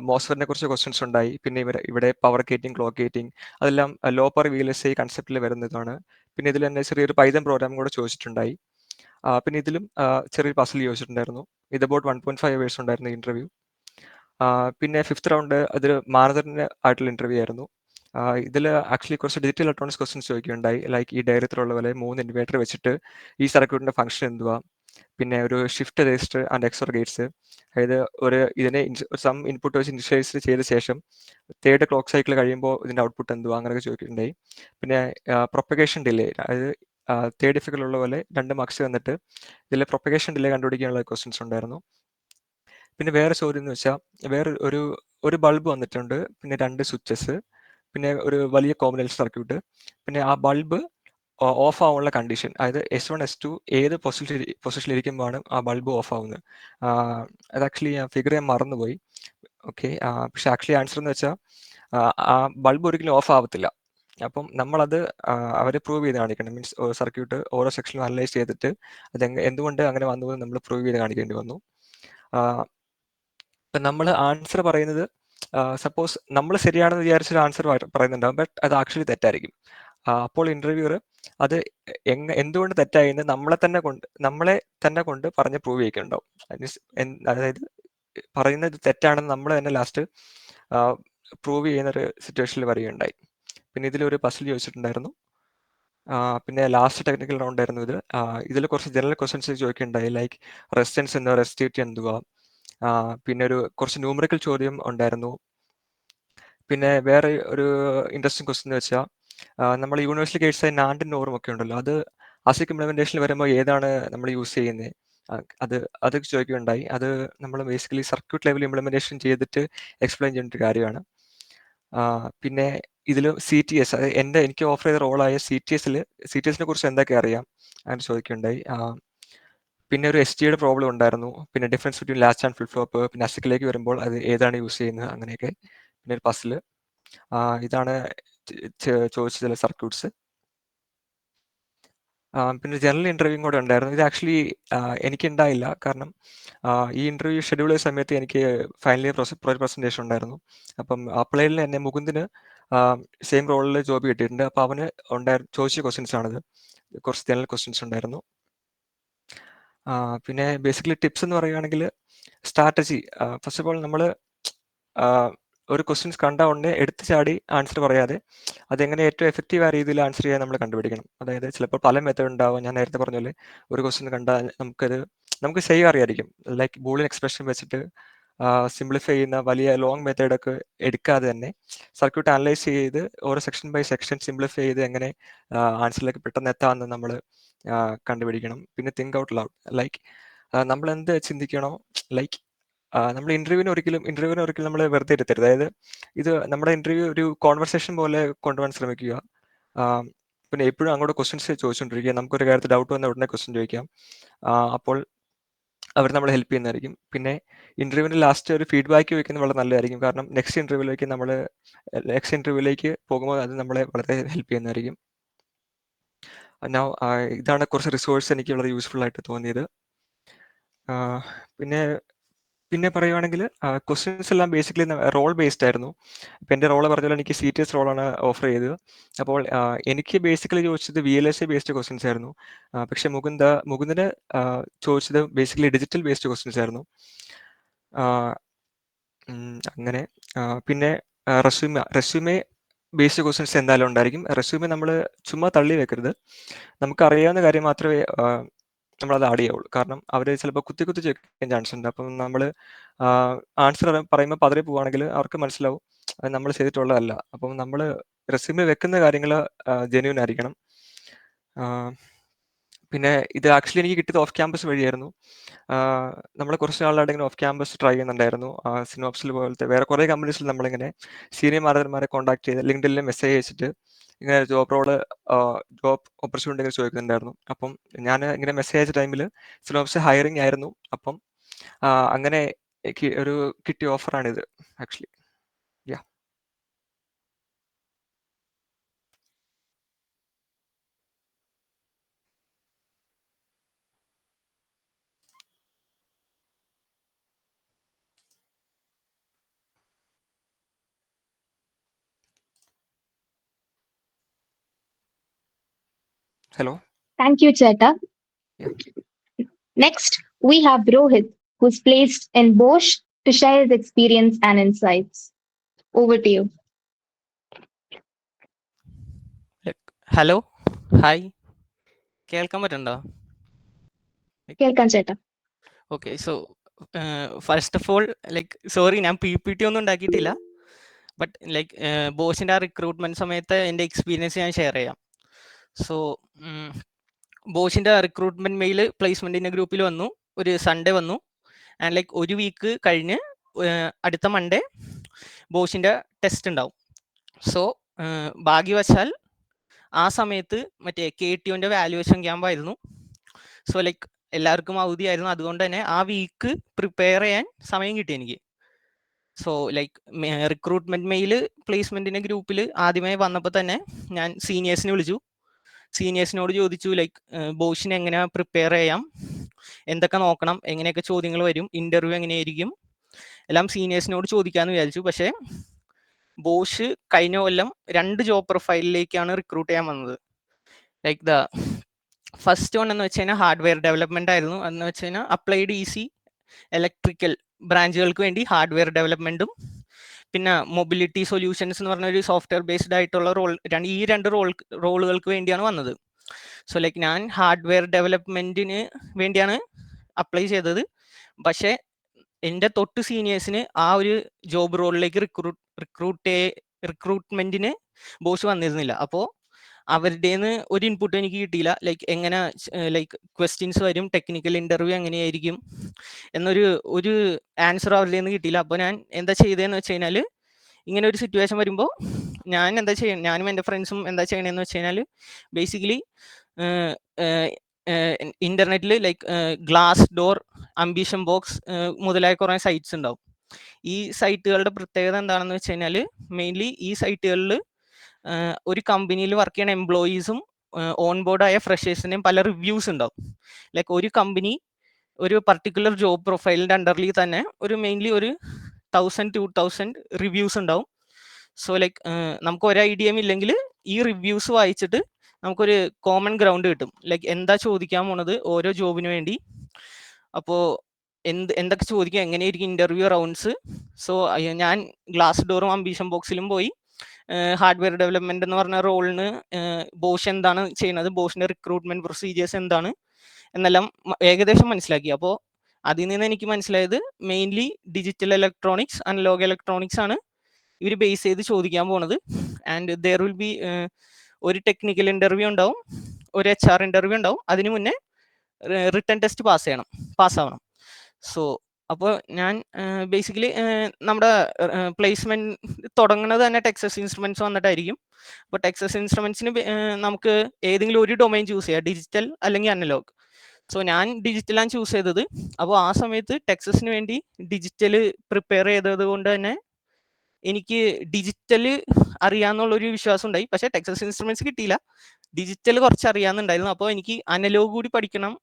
മോസ്ഫെറ്റിനെ കുറിച്ച് ക്വസ്റ്റ്യൻസ് ഉണ്ടായി. പിന്നെ ഇവിടെ പവർ ഗേറ്റിംഗ്, ക്ലോക്ക് ഗേറ്റിംഗ് അതെല്ലാം ലോ പവർ VLSI കൺസെപ്റ്റിൽ വരുന്നതാണ്. പിന്നെ ഇതിൽ തന്നെ ചെറിയൊരു പൈതൺ പ്രോഗ്രാം കൂടെ ചോദിച്ചിട്ടുണ്ടായി. പിന്നെ ഇതിലും ചെറിയൊരു പസിൽ ചോദിച്ചിട്ടുണ്ടായിരുന്നു. ഇത് അബൌട്ട് 1.5 hours ഉണ്ടായിരുന്നു ഇന്റർവ്യൂ. പിന്നെ ഫിഫ്ത്ത് റൗണ്ട് അതിൽ മാനേജറിന് ആയിട്ടുള്ള ഇന്റർവ്യൂ ആയിരുന്നു. ഇതിൽ ആക്ച്വലി കുറച്ച് ഡിജിറ്റൽ ഇലക്ട്രോണിക്സ് ക്വസ്റ്റ്യൻസ് ചോദിക്കുകയുണ്ടായി. ലൈക്ക് ഈ ഡയറത്തിലുള്ള പോലെ 3 ഇൻവേർട്ടർ വെച്ചിട്ട് ഈ സർക്യൂട്ടിന്റെ ഫംഗ്ഷൻ എന്തുവാ, പിന്നെ ഒരു shift register and XOR Gates, അതായത് ഇതിനെ സം ഇൻപുട്ട് വെച്ച് ഇനിഷ്യലൈസ് ചെയ്ത ശേഷം തേർഡ് ക്ലോക്ക് സൈക്കിൾ കഴിയുമ്പോൾ ഇതിന്റെ ഔട്ട്പുട്ട് എന്തുവാ, അങ്ങനെയൊക്കെ ചോദിക്കുകയുണ്ടായി. പിന്നെ പ്രൊപ്പഗേഷൻ ഡിലേ, അതായത് തേർഡ് ഡിഫിക്കലുള്ള പോലെ 2 മാർക്സ് വന്നിട്ട് ഇതിലെ പ്രൊപ്പഗേഷൻ ഡിലേ കണ്ടുപിടിക്കാനുള്ള ക്വസ്റ്റ്യൻസ് ഉണ്ടായിരുന്നു. പിന്നെ വേറെ ചോദ്യം എന്ന് വെച്ചാൽ വേറെ ഒരു ബൾബ് വന്നിട്ടുണ്ട്, പിന്നെ 2 സ്വിച്ചസ്, പിന്നെ ഒരു വലിയ കോമ്പിനേഷൻ സർക്യൂട്ട്, പിന്നെ ആ ബൾബ് ഓഫ് ആവാനുള്ള കണ്ടീഷൻ, അതായത് S1 S2 ഏത് പൊസിഷനിൽ ഇരിക്കുമ്പോഴാണ് ആ ബൾബ് ഓഫ് ആവുന്നത്. അത് ആക്ച്വലി ഫിഗർ ഞാൻ മറന്നുപോയി. ഓക്കെ. പക്ഷെ ആക്ച്വലി ആൻസർ എന്ന് വെച്ചാൽ ആ ബൾബ് ഒരിക്കലും ഓഫ് ആവത്തില്ല. അപ്പം നമ്മളത് അവർ പ്രൂവ് ചെയ്ത് കാണിക്കണം. മീൻസ് സർക്യൂട്ട് ഓരോ സെക്ഷനിലും അനലൈസ് ചെയ്തിട്ട് അത് എന്തുകൊണ്ട് അങ്ങനെ വന്നു എന്ന് നമ്മൾ പ്രൂവ് ചെയ്ത് കാണിക്കേണ്ടി വന്നു. ഇപ്പം നമ്മൾ ആൻസർ പറയുന്നത് സപ്പോസ് നമ്മൾ ശരിയാണെന്ന് വിചാരിച്ചൊരു ആൻസർ പറയുന്നുണ്ടാകും, ബട്ട് അത് ആക്ച്വലി തെറ്റായിരിക്കും. അപ്പോൾ ഇന്റർവ്യൂവർ അത് എന്തുകൊണ്ട് തെറ്റായെന്ന് നമ്മളെ തന്നെ കൊണ്ട് പറഞ്ഞ് പ്രൂവ് ചെയ്യിക്കുന്നുണ്ടാവും. അതായത് പറയുന്നത് തെറ്റാണെന്ന് നമ്മൾ തന്നെ ലാസ്റ്റ് പ്രൂവ് ചെയ്യുന്നൊരു സിറ്റുവേഷനിൽ വരികയുണ്ടായി. പിന്നെ ഇതിലൊരു പസിൽ ചോദിച്ചിട്ടുണ്ടായിരുന്നു. പിന്നെ ലാസ്റ്റ് ടെക്നിക്കൽ റൗണ്ട് ആയിരുന്നു ഇത്. ഇതിൽ കുറച്ച് ജനറൽ ക്വസ്റ്റ്യൻസ് ചോദിക്കുകയുണ്ടായി. ലൈക്ക് റെസിസ്റ്റൻസ് എന്തുവാ, റെസിസ്റ്റിവിറ്റി എന്തുവാ, പിന്നെ കുറച്ച് ന്യൂമറിക്കൽ ചോദ്യം ഉണ്ടായിരുന്നു. പിന്നെ വേറെ ഒരു ഇൻട്രസ്റ്റിംഗ് ക്വസ്റ്റ്യൻ എന്ന് വെച്ചാൽ നമ്മൾ യൂണിവേഴ്സൽ ഗേറ്റ്സ് നാൻഡും നോറും ഒക്കെ ഉണ്ടല്ലോ, അത് ASIC ഇംപ്ലിമെന്റേഷനിൽ വരുമ്പോൾ ഏതാണ് നമ്മൾ യൂസ് ചെയ്യുന്നത്, അത് ചോദിക്കുകയുണ്ടായി. അത് നമ്മൾ ബേസിക്കലി സർക്യൂട്ട് ലെവൽ ഇംപ്ലിമെന്റേഷൻ ചെയ്തിട്ട് എക്സ്പ്ലെയിൻ ചെയ്യേണ്ട ഒരു കാര്യമാണ്. പിന്നെ ഇതിൽ CTS, അതായത് എനിക്ക് ഓഫർ ചെയ്ത റോളായ CTSനെ കുറിച്ച് എന്തൊക്കെ അറിയാം അങ്ങനെ ചോദിക്കുകയുണ്ടായി. പിന്നെ ഒരു STയുടെ പ്രോബ്ലം ഉണ്ടായിരുന്നു. പിന്നെ difference between latch and flip flop, പിന്നെ ASICലേക്ക് വരുമ്പോൾ അത് ഏതാണ് യൂസ് ചെയ്യുന്നത്, അങ്ങനെയൊക്കെ. പിന്നെ ഒരു പസിൽ. ഇതാണ് ചോദിച്ച ചില സർക്യൂട്ട്സ്. പിന്നെ ജനറൽ ഇന്റർവ്യൂ കൂടെ ഉണ്ടായിരുന്നു. ഇത് ആക്ച്വലി എനിക്കുണ്ടായില്ല, കാരണം ഈ ഇന്റർവ്യൂ ഷെഡ്യൂൾ ചെയ്ത സമയത്ത് എനിക്ക് ഫൈനൽ ഇയർ പ്രോജക്ട് പ്രസന്റേഷൻ ഉണ്ടായിരുന്നു. അപ്പം അപ്ലൈയിൽ തന്നെ മുകുന്ദിന് സെയിം റോളിൽ ജോബ് കിട്ടിയിട്ടുണ്ട്. അപ്പോൾ അവന് ചോദിച്ച ക്വസ്റ്റ്യൻസ് ആണിത്. കുറച്ച് ജനറൽ ക്വസ്റ്റ്യൻസ് ഉണ്ടായിരുന്നു. പിന്നെ ബേസിക്കലി ടിപ്സ് എന്ന് പറയുകയാണെങ്കിൽ സ്ട്രാറ്റജി, ഫസ്റ്റ് ഓഫ് ഓൾ നമ്മൾ ഒരു ക്വസ്റ്റ്യൻസ് കണ്ട ഉടനെ എടുത്തു ചാടി ആൻസർ പറയാതെ അതെങ്ങനെ ഏറ്റവും എഫക്റ്റീവ് ആയ രീതിയിൽ ആൻസർ ചെയ്യാൻ നമ്മൾ കണ്ടുപിടിക്കണം. അതായത് ചിലപ്പോൾ പല മെത്തേഡ് ഉണ്ടാവും. ഞാൻ നേരത്തെ പറഞ്ഞ പോലെ ഒരു ക്വസ്റ്റ്യൻ കണ്ടാൽ നമുക്ക് ചെയ്യാൻ അറിയായിരിക്കും. ലൈക്ക് ബൂളിയൻ എക്സ്പ്രഷൻ വെച്ചിട്ട് സിംപ്ലിഫൈ ചെയ്യുന്ന വലിയ ലോങ് മെത്തേഡൊക്കെ എടുക്കാതെ തന്നെ സർക്യൂട്ട് അനലൈസ് ചെയ്ത് ഓരോ സെക്ഷൻ ബൈ സെക്ഷൻ സിംപ്ലിഫൈ ചെയ്ത് എങ്ങനെ ആൻസറിലേക്ക് പെട്ടെന്ന് എത്താമെന്ന് നമ്മൾ കണ്ടുപിടിക്കണം. പിന്നെ തിങ്ക് ഔട്ട് ലൗഡ്, ലൈക്ക് നമ്മൾ എന്ത് ചിന്തിക്കണോ, ലൈക്ക് നമ്മൾ ഇന്റർവ്യൂവിന് ഒരിക്കലും നമ്മൾ വെറുതെ ഇരുത്തരുത്. അതായത് ഇത് നമ്മുടെ ഇന്റർവ്യൂ ഒരു കോൺവെർസേഷൻ പോലെ കൊണ്ടുപോകാൻ ശ്രമിക്കുക. പിന്നെ എപ്പോഴും അങ്ങോട്ട് ക്വസ്റ്റ്യൻസ് ചോദിച്ചുകൊണ്ടിരിക്കുക. നമുക്കൊരു കാര്യത്തിൽ ഡൗട്ട് വന്ന ഉടനെ ക്വസ്റ്റ്യൻ ചോദിക്കാം. അപ്പോൾ അവർ നമ്മളെ ഹെൽപ്പ് ചെയ്യുന്നതായിരിക്കും. പിന്നെ ഇന്റർവ്യൂവിന് ലാസ്റ്റ് ഒരു ഫീഡ്ബാക്ക് ചോദിക്കുന്നത് വളരെ നല്ലതായിരിക്കും, കാരണം നെക്സ്റ്റ് ഇന്റർവ്യൂവിലേക്ക് പോകുമ്പോൾ അത് നമ്മളെ വളരെ ഹെൽപ്പ് ചെയ്യുന്നതായിരിക്കും. ഇതാണ് കുറച്ച് റിസോഴ്സ് എനിക്ക് വളരെ യൂസ്ഫുൾ ആയിട്ട് തോന്നിയത്. പിന്നെ പറയുവാണെങ്കിൽ ക്വസ്റ്റ്യൻസ് എല്ലാം ബേസിക്കലി റോൾ ബേസ്ഡ് ആയിരുന്നു. ഇപ്പം എൻ്റെ റോള് പറഞ്ഞ പോലെ എനിക്ക് CTS റോളാണ് ഓഫർ ചെയ്തത്. അപ്പോൾ എനിക്ക് ബേസിക്കലി ചോദിച്ചത് VLSI ബേസ്ഡ് ക്വസ്റ്റ്യൻസ് ആയിരുന്നു. പക്ഷെ മുകുന്ദിന് ചോദിച്ചത് ബേസിക്കലി ഡിജിറ്റൽ ബേസ്ഡ് ക്വസ്റ്റ്യൻസ് ആയിരുന്നു. അങ്ങനെ. പിന്നെ റെസ്യൂമേ ബേസ്ഡ് ക്വസ്റ്റ്യൻസ് എന്തായാലും ഉണ്ടായിരിക്കും. റെസ്യൂമേ നമ്മൾ ചുമ്മാ തള്ളി വെക്കരുത്. നമുക്കറിയാവുന്ന കാര്യം മാത്രമേ നമ്മളത് ആഡ് ചെയ്യാവുള്ളൂ. കാരണം അവർ ചിലപ്പോൾ കുത്തി ചോദിക്കാൻ ചാൻസ് ഉണ്ട്. അപ്പം നമ്മൾ ആൻസർ പറയുമ്പോൾ പതറി പോവുകയാണെങ്കിൽ അവർക്ക് മനസ്സിലാവും അത് നമ്മൾ ചെയ്തിട്ടുള്ളതല്ല. അപ്പം നമ്മൾ റെസ്യൂമേ വെക്കുന്ന കാര്യങ്ങൾ ജെന്യൂൻ ആയിരിക്കണം. പിന്നെ ഇത് ആക്ച്വലി എനിക്ക് കിട്ടിയത് ഓഫ് ക്യാമ്പസ് വഴിയായിരുന്നു. നമ്മൾ കുറച്ച് നാളായിട്ട് ഇങ്ങനെ ഓഫ് ക്യാമ്പസ് ട്രൈ ചെയ്യുന്നുണ്ടായിരുന്നു. സിനോപ്സിൽ പോലത്തെ വേറെ കുറേ കമ്പനീസിൽ നമ്മളിങ്ങനെ സീനിയർ മാനേജർമാരെ കോൺടാക്ട് ചെയ്ത് ലിങ്ക്ഡിനിൽ മെസ്സേജ് അയച്ചിട്ട് ഇങ്ങനെ ജോബ് ഓപ്പർച്യൂണിറ്റി ഇങ്ങനെ ചോദിക്കുന്നുണ്ടായിരുന്നു. അപ്പം ഞാൻ ഇങ്ങനെ മെസ്സേജ് അയച്ച ടൈമിൽ സിനോപ്സ് ഹയറിംഗ് ആയിരുന്നു. അപ്പം അങ്ങനെ കിട്ടിയ ഓഫറാണിത് actually. Yeah. Hello. Thank you, Cheta. Yeah. Next, we have Rohit, who's placed in Bosch to share his experience and insights. Over to you. Hello hi കേൾക്കാൻ പറ്റണ്ടോ? കേൾക്കാം ചേട്ടാ. Okay, so first of all sorry, ഞാൻ PPT ഒന്നും ഉണ്ടാക്കിയിട്ടില്ല. But ബോസിൻ്റെ ആ recruitment സമയത്ത് എൻ്റെ എക്സ്പീരിയൻസ് ഞാൻ ഷെയർ ചെയ്യാം. സോ ബോസിൻ്റെ റിക്രൂട്ട്മെൻറ്റ് മെയിൽ പ്ലേസ്മെൻറ്റിൻ്റെ ഗ്രൂപ്പിൽ വന്നു, ഒരു സൺഡേ വന്നു. ആൻഡ് ഒരു വീക്ക് കഴിഞ്ഞ് അടുത്ത മൺഡേ ബോസിൻ്റെ ടെസ്റ്റ് ഉണ്ടാവും. സോ ഭാഗ്യവശാൽ ആ സമയത്ത് മറ്റേ KTOൻ്റെ വാല്യുവേഷൻ ക്യാമ്പായിരുന്നു. സോ എല്ലാവർക്കും അവധിയായിരുന്നു. അതുകൊണ്ട് തന്നെ ആ വീക്ക് പ്രിപ്പയർ ചെയ്യാൻ സമയം കിട്ടി എനിക്ക്. സോ റിക്രൂട്ട്മെൻറ്റ് മെയിൽ പ്ലേസ്മെൻറ്റിൻ്റെ ഗ്രൂപ്പിൽ ആദ്യമായി വന്നപ്പോൾ തന്നെ ഞാൻ സീനിയേഴ്സിനെ വിളിച്ചു. സീനിയേഴ്സിനോട് ചോദിച്ചു ബോഷിന് എങ്ങനെ പ്രിപ്പയർ ചെയ്യാം, എന്തൊക്കെ നോക്കണം, എങ്ങനെയൊക്കെ ചോദ്യങ്ങൾ വരും, ഇൻ്റർവ്യൂ എങ്ങനെയായിരിക്കും, എല്ലാം സീനിയേഴ്സിനോട് ചോദിക്കാമെന്ന് വിചാരിച്ചു. പക്ഷേ ബോഷ് കഴിഞ്ഞ കൊല്ലം 2 ജോബ് പ്രൊഫൈലിലേക്കാണ് റിക്രൂട്ട് ചെയ്യാൻ വന്നത്. ദ ഫസ്റ്റ് വൺ എന്ന് വെച്ച് കഴിഞ്ഞാൽ ഹാർഡ്വെയർ ഡെവലപ്മെന്റ് ആയിരുന്നു. എന്ന് വെച്ച് കഴിഞ്ഞാൽ അപ്ലൈഡ് EC ഇലക്ട്രിക്കൽ ബ്രാഞ്ചുകൾക്ക് വേണ്ടി ഹാർഡ്വെയർ ഡെവലപ്മെന്റും, പിന്നെ മൊബിലിറ്റി സൊല്യൂഷൻസ് എന്ന് പറഞ്ഞ ഒരു സോഫ്റ്റ്വെയർ ബേസ്ഡ് ആയിട്ടുള്ള ഈ രണ്ട് റോളുകൾക്ക് വേണ്ടിയാണ് വന്നത്. സോ ഞാൻ ഹാർഡ്വെയർ ഡെവലപ്മെന്റിന് വേണ്ടിയാണ് അപ്ലൈ ചെയ്തത്. പക്ഷേ എൻ്റെ തൊട്ട് സീനിയേഴ്സിന് ആ ഒരു ജോബ് റോളിലേക്ക് റിക്രൂട്ട്മെന്റിന് ബോസ് വന്നിരുന്നില്ല. അപ്പോൾ അവരുടെ ഒരു ഇൻപുട്ട് എനിക്ക് കിട്ടിയില്ല. എങ്ങനെ ക്വസ്റ്റ്യൻസ് വരും, ടെക്നിക്കൽ ഇൻ്റർവ്യൂ എങ്ങനെയായിരിക്കും എന്നൊരു ആൻസർ അവരുടെ നിന്ന് കിട്ടിയില്ല. അപ്പോൾ ഞാൻ എന്താ ചെയ്തതെന്ന് വെച്ച് കഴിഞ്ഞാൽ, ഇങ്ങനെ ഒരു സിറ്റുവേഷൻ വരുമ്പോൾ ഞാനും എൻ്റെ ഫ്രണ്ട്സും എന്താ ചെയ്യണമെന്ന് വെച്ച് കഴിഞ്ഞാൽ, ബേസിക്കലി ഇൻ്റർനെറ്റിൽ ഗ്ലാസ് ഡോർ, അംബിഷൻ ബോക്സ് മുതലായ കുറേ സൈറ്റ്സ് ഉണ്ടാവും. ഈ സൈറ്റുകളുടെ പ്രത്യേകത എന്താണെന്ന് വെച്ച് കഴിഞ്ഞാൽ, മെയിൻലി ഈ സൈറ്റുകളിൽ ഒരു കമ്പനിയിൽ വർക്ക് ചെയ്യുന്ന എംപ്ലോയീസും ഓൺ ബോർഡായ ഫ്രഷേഴ്സിൻ്റെയും പല റിവ്യൂസ് ഉണ്ടാവും. ഒരു കമ്പനി ഒരു പർട്ടിക്കുലർ ജോബ് പ്രൊഫൈലിൻ്റെ അണ്ടറിൽ തന്നെ മെയിൻലി ഒരു 1000-2000 റിവ്യൂസ് ഉണ്ടാവും. സോ നമുക്ക് ഒരു ഐഡിയയും ഇല്ലെങ്കിൽ ഈ റിവ്യൂസ് വായിച്ചിട്ട് നമുക്കൊരു കോമൺ ഗ്രൗണ്ട് കിട്ടും, എന്താ ചോദിക്കാൻ പോണത് ഓരോ ജോബിന് വേണ്ടി, അപ്പോൾ എന്തൊക്കെ ചോദിക്കുക, എങ്ങനെയായിരിക്കും ഇൻ്റർവ്യൂ റൗണ്ട്സ്. സോ ഞാൻ ഗ്ലാസ് ഡോറും അംബിഷൻ ബോക്സിലും പോയി ഹാർഡ്വെയർ ഡെവലപ്മെന്റ് എന്ന് പറഞ്ഞ റോളിന് ബോഷ് എന്താണ് ചെയ്യുന്നത്, ബോഷിന്റെ റിക്രൂട്ട്മെന്റ് പ്രൊസീജിയേഴ്സ് എന്താണ് എന്നെല്ലാം ഏകദേശം മനസ്സിലാക്കി. അപ്പോൾ അതിൽ നിന്ന് എനിക്ക് മനസ്സിലായത് mainly digital electronics, analogue electronics ആണ് ഇവർ ബേസ് ചെയ്ത് ചോദിക്കാൻ പോണത്. ആൻഡ് ദർ വിൽ ബി ഒരു ടെക്നിക്കൽ ഇൻ്റർവ്യൂ ഉണ്ടാവും, ഒരു HR ഇൻ്റർവ്യൂ ഉണ്ടാവും. അതിന് മുന്നേ റിട്ടൺ ടെസ്റ്റ് പാസ്സാവണം. സോ അപ്പോൾ ഞാൻ ബേസിക്കലി നമ്മുടെ പ്ലേസ്മെന്റ് തുടങ്ങുന്നത് തന്നെ ടെക്സസ് ഇൻസ്ട്രുമെന്റ്സ് വന്നിട്ടായിരിക്കും. അപ്പോൾ ടെക്സസ് ഇൻസ്ട്രുമെന്റ്സിന് നമുക്ക് ഏതെങ്കിലും ഒരു ഡൊമൈൻ ചൂസ് ചെയ്യാം, ഡിജിറ്റൽ അല്ലെങ്കിൽ അനലോഗ്. സോ ഞാൻ ഡിജിറ്റലാണ് ചൂസ് ചെയ്തത്. അപ്പോൾ ആ സമയത്ത് ടെക്സസിന് വേണ്ടി ഡിജിറ്റൽ പ്രിപ്പയർ ചെയ്തത് കൊണ്ട് തന്നെ എനിക്ക് ഡിജിറ്റൽ അറിയാമെന്നുള്ളൊരു വിശ്വാസം ഉണ്ടായി. പക്ഷേ ടെക്സസ് ഇൻസ്ട്രുമെന്റ്സ് കിട്ടിയില്ല, ഡിജിറ്റൽ കുറച്ച് അറിയാമെന്നുണ്ടായിരുന്നു. അപ്പോൾ എനിക്ക് അനലോഗ് കൂടി പഠിക്കണം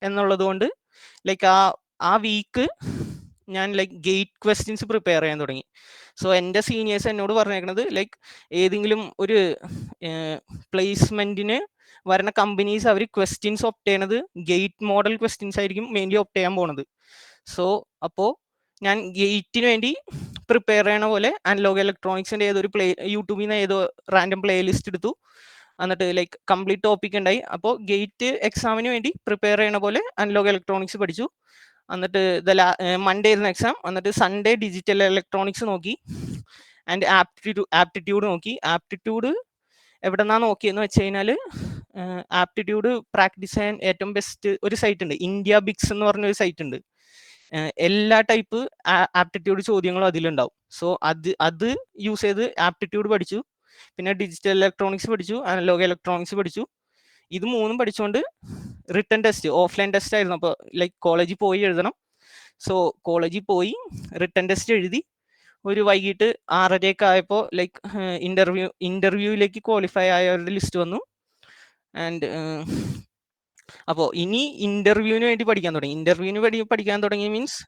എന്നുള്ളത് കൊണ്ട് ആ വീക്ക് ഞാൻ ഗേറ്റ് ക്വസ്റ്റ്യൻസ് പ്രിപ്പയർ ചെയ്യാൻ തുടങ്ങി. സോ എൻ്റെ സീനിയേഴ്സ് എന്നോട് പറഞ്ഞേക്കുന്നത് ഏതെങ്കിലും ഒരു പ്ലേസ്മെന്റിന് വരുന്ന കമ്പനീസ് അവർ ക്വസ്റ്റ്യൻസ് ഒപ്റ്റ് ചെയ്യണത് ഗേറ്റ് മോഡൽ ക്വസ്റ്റ്യൻസ് ആയിരിക്കും മെയിൻലി ഒപ്റ്റ് ചെയ്യാൻ പോണത്. സോ അപ്പോൾ ഞാൻ ഗേറ്റിന് വേണ്ടി പ്രിപ്പയർ ചെയ്യണ പോലെ അനലോഗ് ഇലക്ട്രോണിക്സിൻ്റെ യൂട്യൂബിൽ നിന്ന് ഏതോ റാൻഡം പ്ലേ ലിസ്റ്റ് എടുത്തു, എന്നിട്ട് കംപ്ലീറ്റ് ടോപ്പിക് ഉണ്ടായി. അപ്പോൾ ഗേറ്റ് എക്സാമിന് വേണ്ടി പ്രിപ്പയർ ചെയ്യണ പോലെ അനലോഗ് ഇലക്ട്രോണിക്സ് പഠിച്ചു. എന്നിട്ട് മൺഡേ ആയിരുന്നു എക്സാം. എന്നിട്ട് സൺഡേ ഡിജിറ്റൽ ഇലക്ട്രോണിക്സ് നോക്കി ആൻഡ് ആപ്റ്റിറ്റ്യൂഡ് നോക്കി. ആപ്റ്റിറ്റ്യൂഡ് എവിടെ നിന്നാണ് നോക്കിയെന്ന് വെച്ച് കഴിഞ്ഞാൽ, ആപ്റ്റിറ്റ്യൂഡ് പ്രാക്ടീസ് ചെയ്യാൻ ഏറ്റവും ബെസ്റ്റ് ഒരു സൈറ്റ് ഉണ്ട്, ഇന്ത്യ ബിക്സ് എന്ന് പറഞ്ഞൊരു സൈറ്റ് ഉണ്ട്. എല്ലാ ടൈപ്പ് ആപ്റ്റിറ്റ്യൂഡ് ചോദ്യങ്ങളും അതിലുണ്ടാവും. സോ അത് യൂസ് ചെയ്ത് ആപ്റ്റിറ്റ്യൂഡ് പഠിച്ചു. പിന്നെ ഡിജിറ്റൽ ഇലക്ട്രോണിക്സ് പഠിച്ചു, അനലോഗ് ഇലക്ട്രോണിക്സ് പഠിച്ചു. ഇത് മൂന്നും പഠിച്ചുകൊണ്ട് റിട്ടൺ ടെസ്റ്റ്, ഓഫ്ലൈൻ ടെസ്റ്റ് ആയിരുന്നു. അപ്പോൾ കോളേജിൽ പോയി എഴുതണം. സോ കോളേജിൽ പോയി റിട്ടൺ ടെസ്റ്റ് എഴുതി ഒരു വൈകിട്ട് 6:30 ആയപ്പോൾ ഇന്റർവ്യൂവിലേക്ക് ക്വാളിഫൈ ആയവരുടെ ലിസ്റ്റ് വന്നു. ആൻഡ് അപ്പോൾ ഇനി ഇന്റർവ്യൂവിന് വേണ്ടി പഠിക്കാൻ തുടങ്ങി. പഠിക്കാൻ തുടങ്ങി മീൻസ്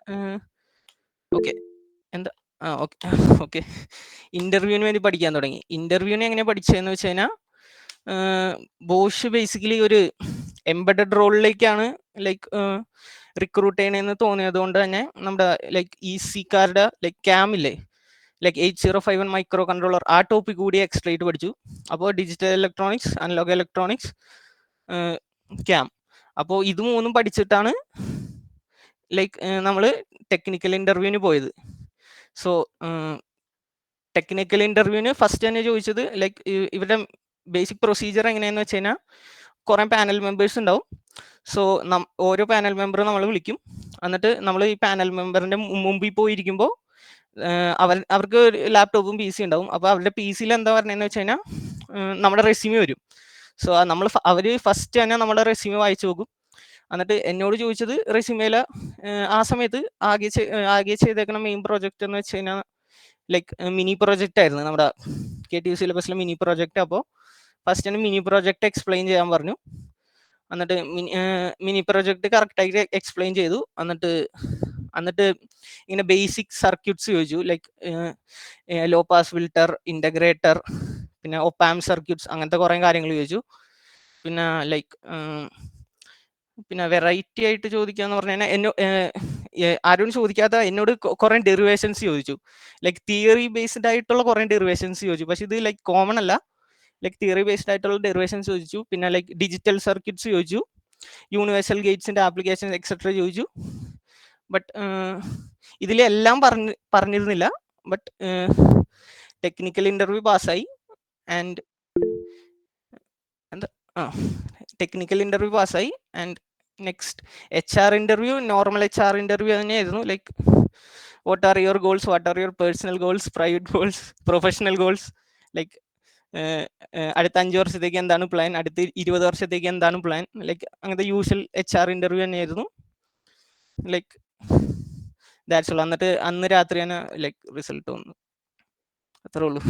ഓക്കെ ഓക്കെ ഇന്റർവ്യൂവിന് വേണ്ടി പഠിക്കാൻ തുടങ്ങി. ഇന്റർവ്യൂവിന് എങ്ങനെ പഠിച്ചതെന്ന് വെച്ച് കഴിഞ്ഞാൽ, ബോഷ് ബേസിക്കലി ഒരു എംബഡഡ് റോളിലേക്കാണ് ലൈക്ക് റിക്രൂട്ട് ചെയ്യണമെന്ന് തോന്നിയത് കൊണ്ട് തന്നെ നമ്മുടെ ലൈക്ക് ഈസിക്കാരുടെ ലൈക്ക് ക്യാമില്ലേ, ലൈക്ക് 8051 മൈക്രോ കൺട്രോളർ, ആ ടോപ്പിക് കൂടി എക്സ്ട്രേറ്റ് പഠിച്ചു. അപ്പോൾ ഡിജിറ്റൽ ഇലക്ട്രോണിക്സ്, അനലോഗ് ഇലക്ട്രോണിക്സ്, ക്യാം. അപ്പോൾ ഇത് മൂന്നും പഠിച്ചിട്ടാണ് ലൈക്ക് നമ്മൾ ടെക്നിക്കൽ ഇൻ്റർവ്യൂവിന് പോയത്. സോ ടെക്നിക്കൽ ഇൻ്റർവ്യൂവിന് ഫസ്റ്റ് തന്നെ ചോദിച്ചത് ലൈക്ക് ഇവരുടെ ബേസിക് പ്രൊസീജിയർ എങ്ങനെയാണെന്ന് വെച്ച് കഴിഞ്ഞാൽ കുറേ പാനൽ മെമ്പേഴ്സ് ഉണ്ടാവും. സോ ഓരോ പാനൽ മെമ്പറും നമ്മൾ വിളിക്കും. എന്നിട്ട് നമ്മൾ ഈ പാനൽ മെമ്പറിൻ്റെ മുമ്പിൽ പോയിരിക്കുമ്പോൾ അവർക്ക് ലാപ്ടോപ്പും പി സി ഉണ്ടാവും. അപ്പോൾ അവരുടെ പി സിയിൽ എന്താ പറഞ്ഞതെന്ന് വെച്ച് കഴിഞ്ഞാൽ നമ്മുടെ റെസ്യൂമെ വരും. സോ അവർ ഫസ്റ്റ് തന്നെ നമ്മുടെ റെസ്യൂമെ വായിച്ചു നോക്കും. എന്നിട്ട് എന്നോട് ചോദിച്ചത് റെസ്യൂമേല ആ സമയത്ത് ആകെ ചെയ്തേക്കുന്ന മെയിൻ പ്രോജക്റ്റ് എന്ന് വെച്ച് കഴിഞ്ഞാൽ ലൈക്ക് മിനി പ്രോജക്റ്റ് ആയിരുന്നു, നമ്മുടെ KTU സിലബസിലെ മിനി പ്രോജക്റ്റ്. അപ്പോൾ ഫസ്റ്റ് തന്നെ മിനി പ്രോജക്റ്റ് എക്സ്പ്ലെയിൻ ചെയ്യാൻ പറഞ്ഞു. എന്നിട്ട് മിനി പ്രോജക്റ്റ് കറക്റ്റായിട്ട് എക്സ്പ്ലെയിൻ ചെയ്തു. എന്നിട്ട് ഇങ്ങനെ ബേസിക് സർക്യൂട്ട്സ് ചോദിച്ചു, like low pass filter, integrator, പിന്നെ ഒപ്പാം സർക്യൂട്ട്സ്, അങ്ങനത്തെ കുറേ കാര്യങ്ങൾ ചോദിച്ചു. പിന്നെ ലൈക്ക് പിന്നെ വെറൈറ്റി ആയിട്ട് ചോദിക്കാന്ന് പറഞ്ഞു കഴിഞ്ഞാൽ ആരും ചോദിക്കാത്ത എന്നോട് കുറേ ഡെറിവേഷൻസ് ചോദിച്ചു. ലൈക്ക് തിയറി ബേസ്ഡ് ആയിട്ടുള്ള കുറേ ഡെറിവേഷൻസ് ചോദിച്ചു. പക്ഷെ ഇത് ലൈക്ക് കോമൺ അല്ല, ലൈക്ക് തിയറി ബേസ്ഡ് ആയിട്ടുള്ള ഡെറിവേഷൻസ് ചോദിച്ചു. പിന്നെ ലൈക്ക് ഡിജിറ്റൽ സർക്യൂട്ട്സ് ചോദിച്ചു, യൂണിവേഴ്സൽ ഗേറ്റ്സിൻ്റെ ആപ്ലിക്കേഷൻ എക്സെട്ര ചോദിച്ചു. ബട്ട് ഇതിലെല്ലാം പറഞ്ഞിരുന്നില്ല. ബട്ട് ടെക്നിക്കൽ ഇൻ്റർവ്യൂ പാസ്സായി. ആൻഡ് ടെക്നിക്കൽ ഇൻ്റർവ്യൂ പാസ്സായി. And next HR interview normal HR interview തന്നെയായിരുന്നു. Like what are your goals, what are your personal goals, private goals, professional goals, like അടുത്ത 5 വർഷത്തേക്ക് എന്താണ് plan, അടുത്ത 20 വർഷത്തേക്ക് എന്താണ് പ്ലാൻ, ലൈക്ക് അങ്ങനത്തെ യൂഷ്വൽ HR ഇൻ്റർവ്യൂ തന്നെയായിരുന്നു. Like that's all. എന്നിട്ട് അന്ന് രാത്രി തന്നെ ലൈക്ക് റിസൾട്ട് വന്നു. അത്രേ ഉള്ളൂ.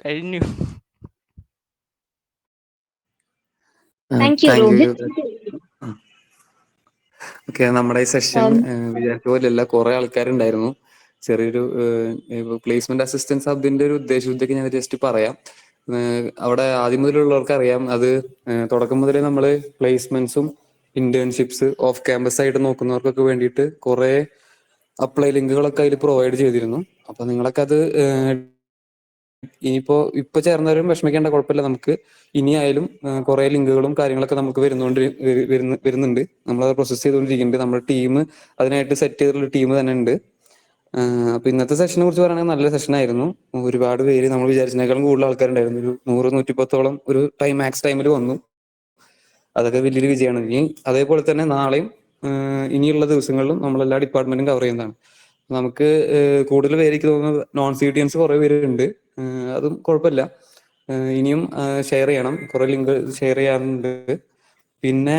കഴിഞ്ഞു. Thank you, thank you. Rohit. Okay, നമ്മുടെ ഈ സെഷൻ Um, വിചാരിച്ച പോലെയല്ല, കുറെ ആൾക്കാരുണ്ടായിരുന്നു. ചെറിയൊരു പ്ലേസ്മെന്റ് അസിസ്റ്റൻസ് ഹബിന്റെ ഒരു ഉദ്ദേശബുദ്ധിയൊക്കെ ഞാൻ ജസ്റ്റ് പറയാം. അവിടെ ആദ്യം മുതലുള്ളവർക്ക് അറിയാം, അത് തുടക്കം മുതലേ നമ്മൾ പ്ലേസ്മെന്റ്സും ഇന്റേൺഷിപ്സ് ഓഫ് ക്യാമ്പസ് ആയിട്ട് നോക്കുന്നവർക്കൊക്കെ വേണ്ടിയിട്ട് കുറെ അപ്ലൈ ലിങ്കുകളൊക്കെ അതിൽ പ്രൊവൈഡ് ചെയ്തിരുന്നു. അപ്പൊ നിങ്ങളൊക്കെ അത് ഇപ്പൊ ചേർന്നവരും വിഷമിക്കേണ്ട, കുഴപ്പമില്ല. നമുക്ക് ഇനിയായാലും കുറെ ലിങ്കുകളും കാര്യങ്ങളൊക്കെ നമുക്ക് വരുന്നുണ്ട്. നമ്മളത് പ്രോസസ് ചെയ്തുകൊണ്ടിരിക്കുന്നുണ്ട്. നമ്മുടെ ടീം അതിനായിട്ട് സെറ്റ് ചെയ്തിട്ടുള്ള ടീം തന്നെ ഉണ്ട്. അപ്പൊ ഇന്നത്തെ സെഷനെ കുറിച്ച് പറയുകയാണെങ്കിൽ നല്ല സെഷനായിരുന്നു. ഒരുപാട് പേര് നമ്മൾ വിചാരിച്ചതിനേക്കാളും കൂടുതൽ ആൾക്കാരുണ്ടായിരുന്നു. ഒരു 100-110 ഒരു മാക്സ് ടൈമിൽ വന്നു. അതൊക്കെ വലിയൊരു വിജയമാണ്. ഇനി അതേപോലെ തന്നെ നാളെയും ഇനിയുള്ള ദിവസങ്ങളിലും നമ്മളെല്ലാ ഡിപ്പാർട്ട്മെന്റും കവർ ചെയ്യുന്നതാണ്. നമുക്ക് കൂടുതൽ പേർക്ക് തോന്നുന്നത് നോൺ CTNs കുറെ പേരുണ്ട്. അതും കുഴപ്പമില്ല. ഇനിയും ഷെയർ ചെയ്യണം, കുറെ ലിങ്ക് ഷെയർ ചെയ്യാറുണ്ട്. പിന്നെ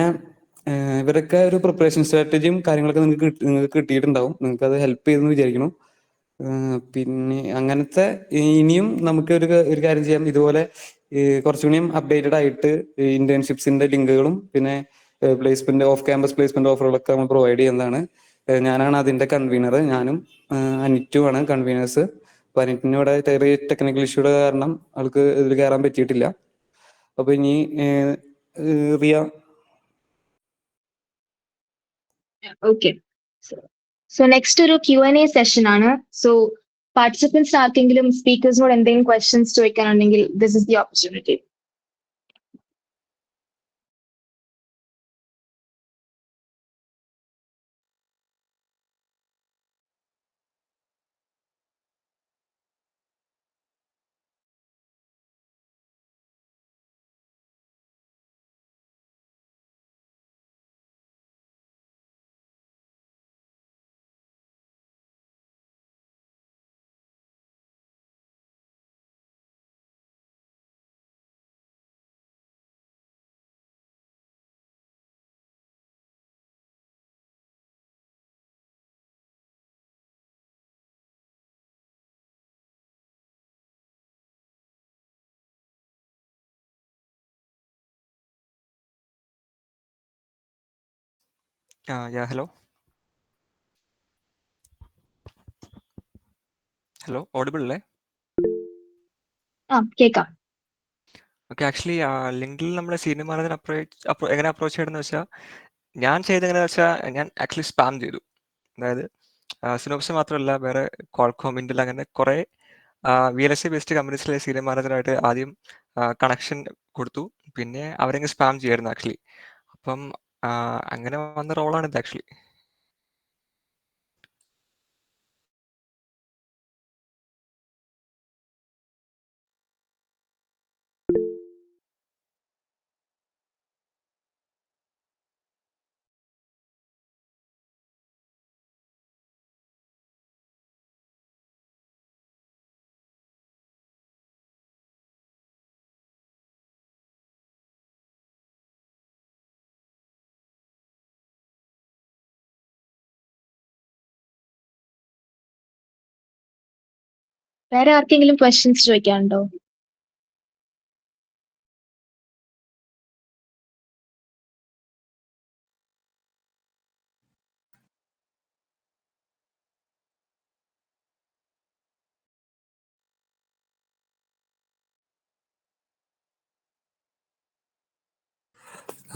ഇവരൊക്കെ ഒരു പ്രിപ്പറേഷൻ സ്ട്രാറ്റജിയും കാര്യങ്ങളൊക്കെ നിങ്ങൾക്ക് കിട്ടിയിട്ടുണ്ടാവും. നിങ്ങൾക്ക് അത് ഹെൽപ്പ് ചെയ്തെന്ന് വിചാരിക്കണം. പിന്നെ അങ്ങനത്തെ ഇനിയും നമുക്ക് ഒരു കാര്യം ചെയ്യാം. ഇതുപോലെ കുറച്ചുകൂടിയും അപ്ഡേറ്റഡ് ആയിട്ട് ഇന്റേൺഷിപ്സിന്റെ ലിങ്കുകളും പിന്നെ പ്ലേസ്മെന്റ് ഓഫ് ക്യാമ്പസ് പ്ലേസ്മെന്റ് ഓഫറുകളൊക്കെ നമ്മൾ പ്രൊവൈഡ് ചെയ്യുന്നതാണ്. ഞാനാണ് അതിന്റെ കൺവീനർ. ഞാനും അനിറ്റുമാണ് കൺവീനേഴ്സ്. അപ്പൊ അനിറ്റിന് ഇവിടെ ചെറിയ ടെക്നിക്കൽ ഇഷ്യൂയുടെ കാരണം ആൾക്ക് ഇതിൽ കയറാൻ പറ്റിയിട്ടില്ല. അപ്പൊ ഇനി റിയ. okay. So next ഒരു Q&A സെഷൻ ആണ്. So participants ആർക്കെങ്കിലും സ്പീക്കേഴ്സിനോട് എന്തെങ്കിലും questions ചോദിക്കാനുണ്ടെങ്കിൽ this is the opportunity. Yeah, hello. Hello audible അല്ലേ? ആ കേൾക്കാം. ഓക്കെ, ആക്ച്വലി ലിങ്കിൽ നമ്മുടെ സീനിയർ മാനേജർ എങ്ങനെ അപ്രോച്ച് ചെയ്യണമെന്ന് വെച്ചാൽ, ഞാൻ ചെയ്തെങ്ങനെ വെച്ചാൽ ഞാൻ ആക്ച്വലി സ്പാം ചെയ്തു. അതായത് സിനോപ്സ് മാത്രമല്ല, വേറെ ക്വാൾകോം, ഇന്റൽ അങ്ങനെ കുറേ VLSI ബേസ്ഡ് കമ്പനീസിലെ സീനിയർ മാനേജറായിട്ട് ആദ്യം കണക്ഷൻ കൊടുത്തു. പിന്നെ അവരെങ്ങനെ സ്പാം ചെയ്യായിരുന്നു ആക്ച്വലി. അപ്പം അങ്ങനെ വന്ന റോളാണ് ഇത് ആക്ച്വലി. വേറെ ആർക്കെങ്കിലും ക്വസ്റ്റ്യൻസ് ചോദിക്കാനുണ്ടോ?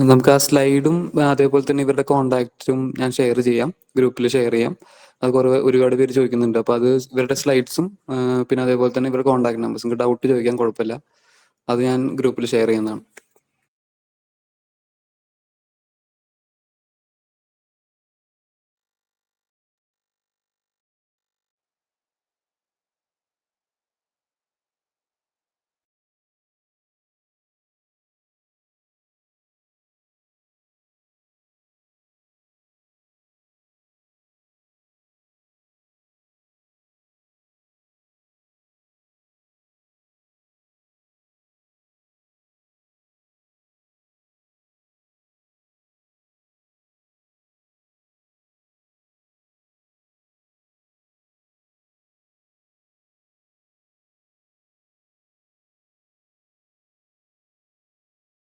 നമുക്ക് ആ സ്ലൈഡും അതേപോലെ തന്നെ ഇവരുടെ കോണ്ടാക്റ്റും ഞാൻ ഷെയർ ചെയ്യാം, ഗ്രൂപ്പിൽ ഷെയർ ചെയ്യാം. അത് ഒരുപാട് പേര് ചോദിക്കുന്നുണ്ട്. അപ്പൊ അത് ഇവരുടെ സ്ലൈഡ്സും പിന്നെ അതേപോലെ തന്നെ ഇവരുടെ കോണ്ടാക്ട് നമ്പേഴ്സും ഡൗട്ട് ചോദിക്കാൻ കുഴപ്പമില്ല, അത് ഞാൻ ഗ്രൂപ്പിൽ ഷെയർ ചെയ്യുന്നതാണ്.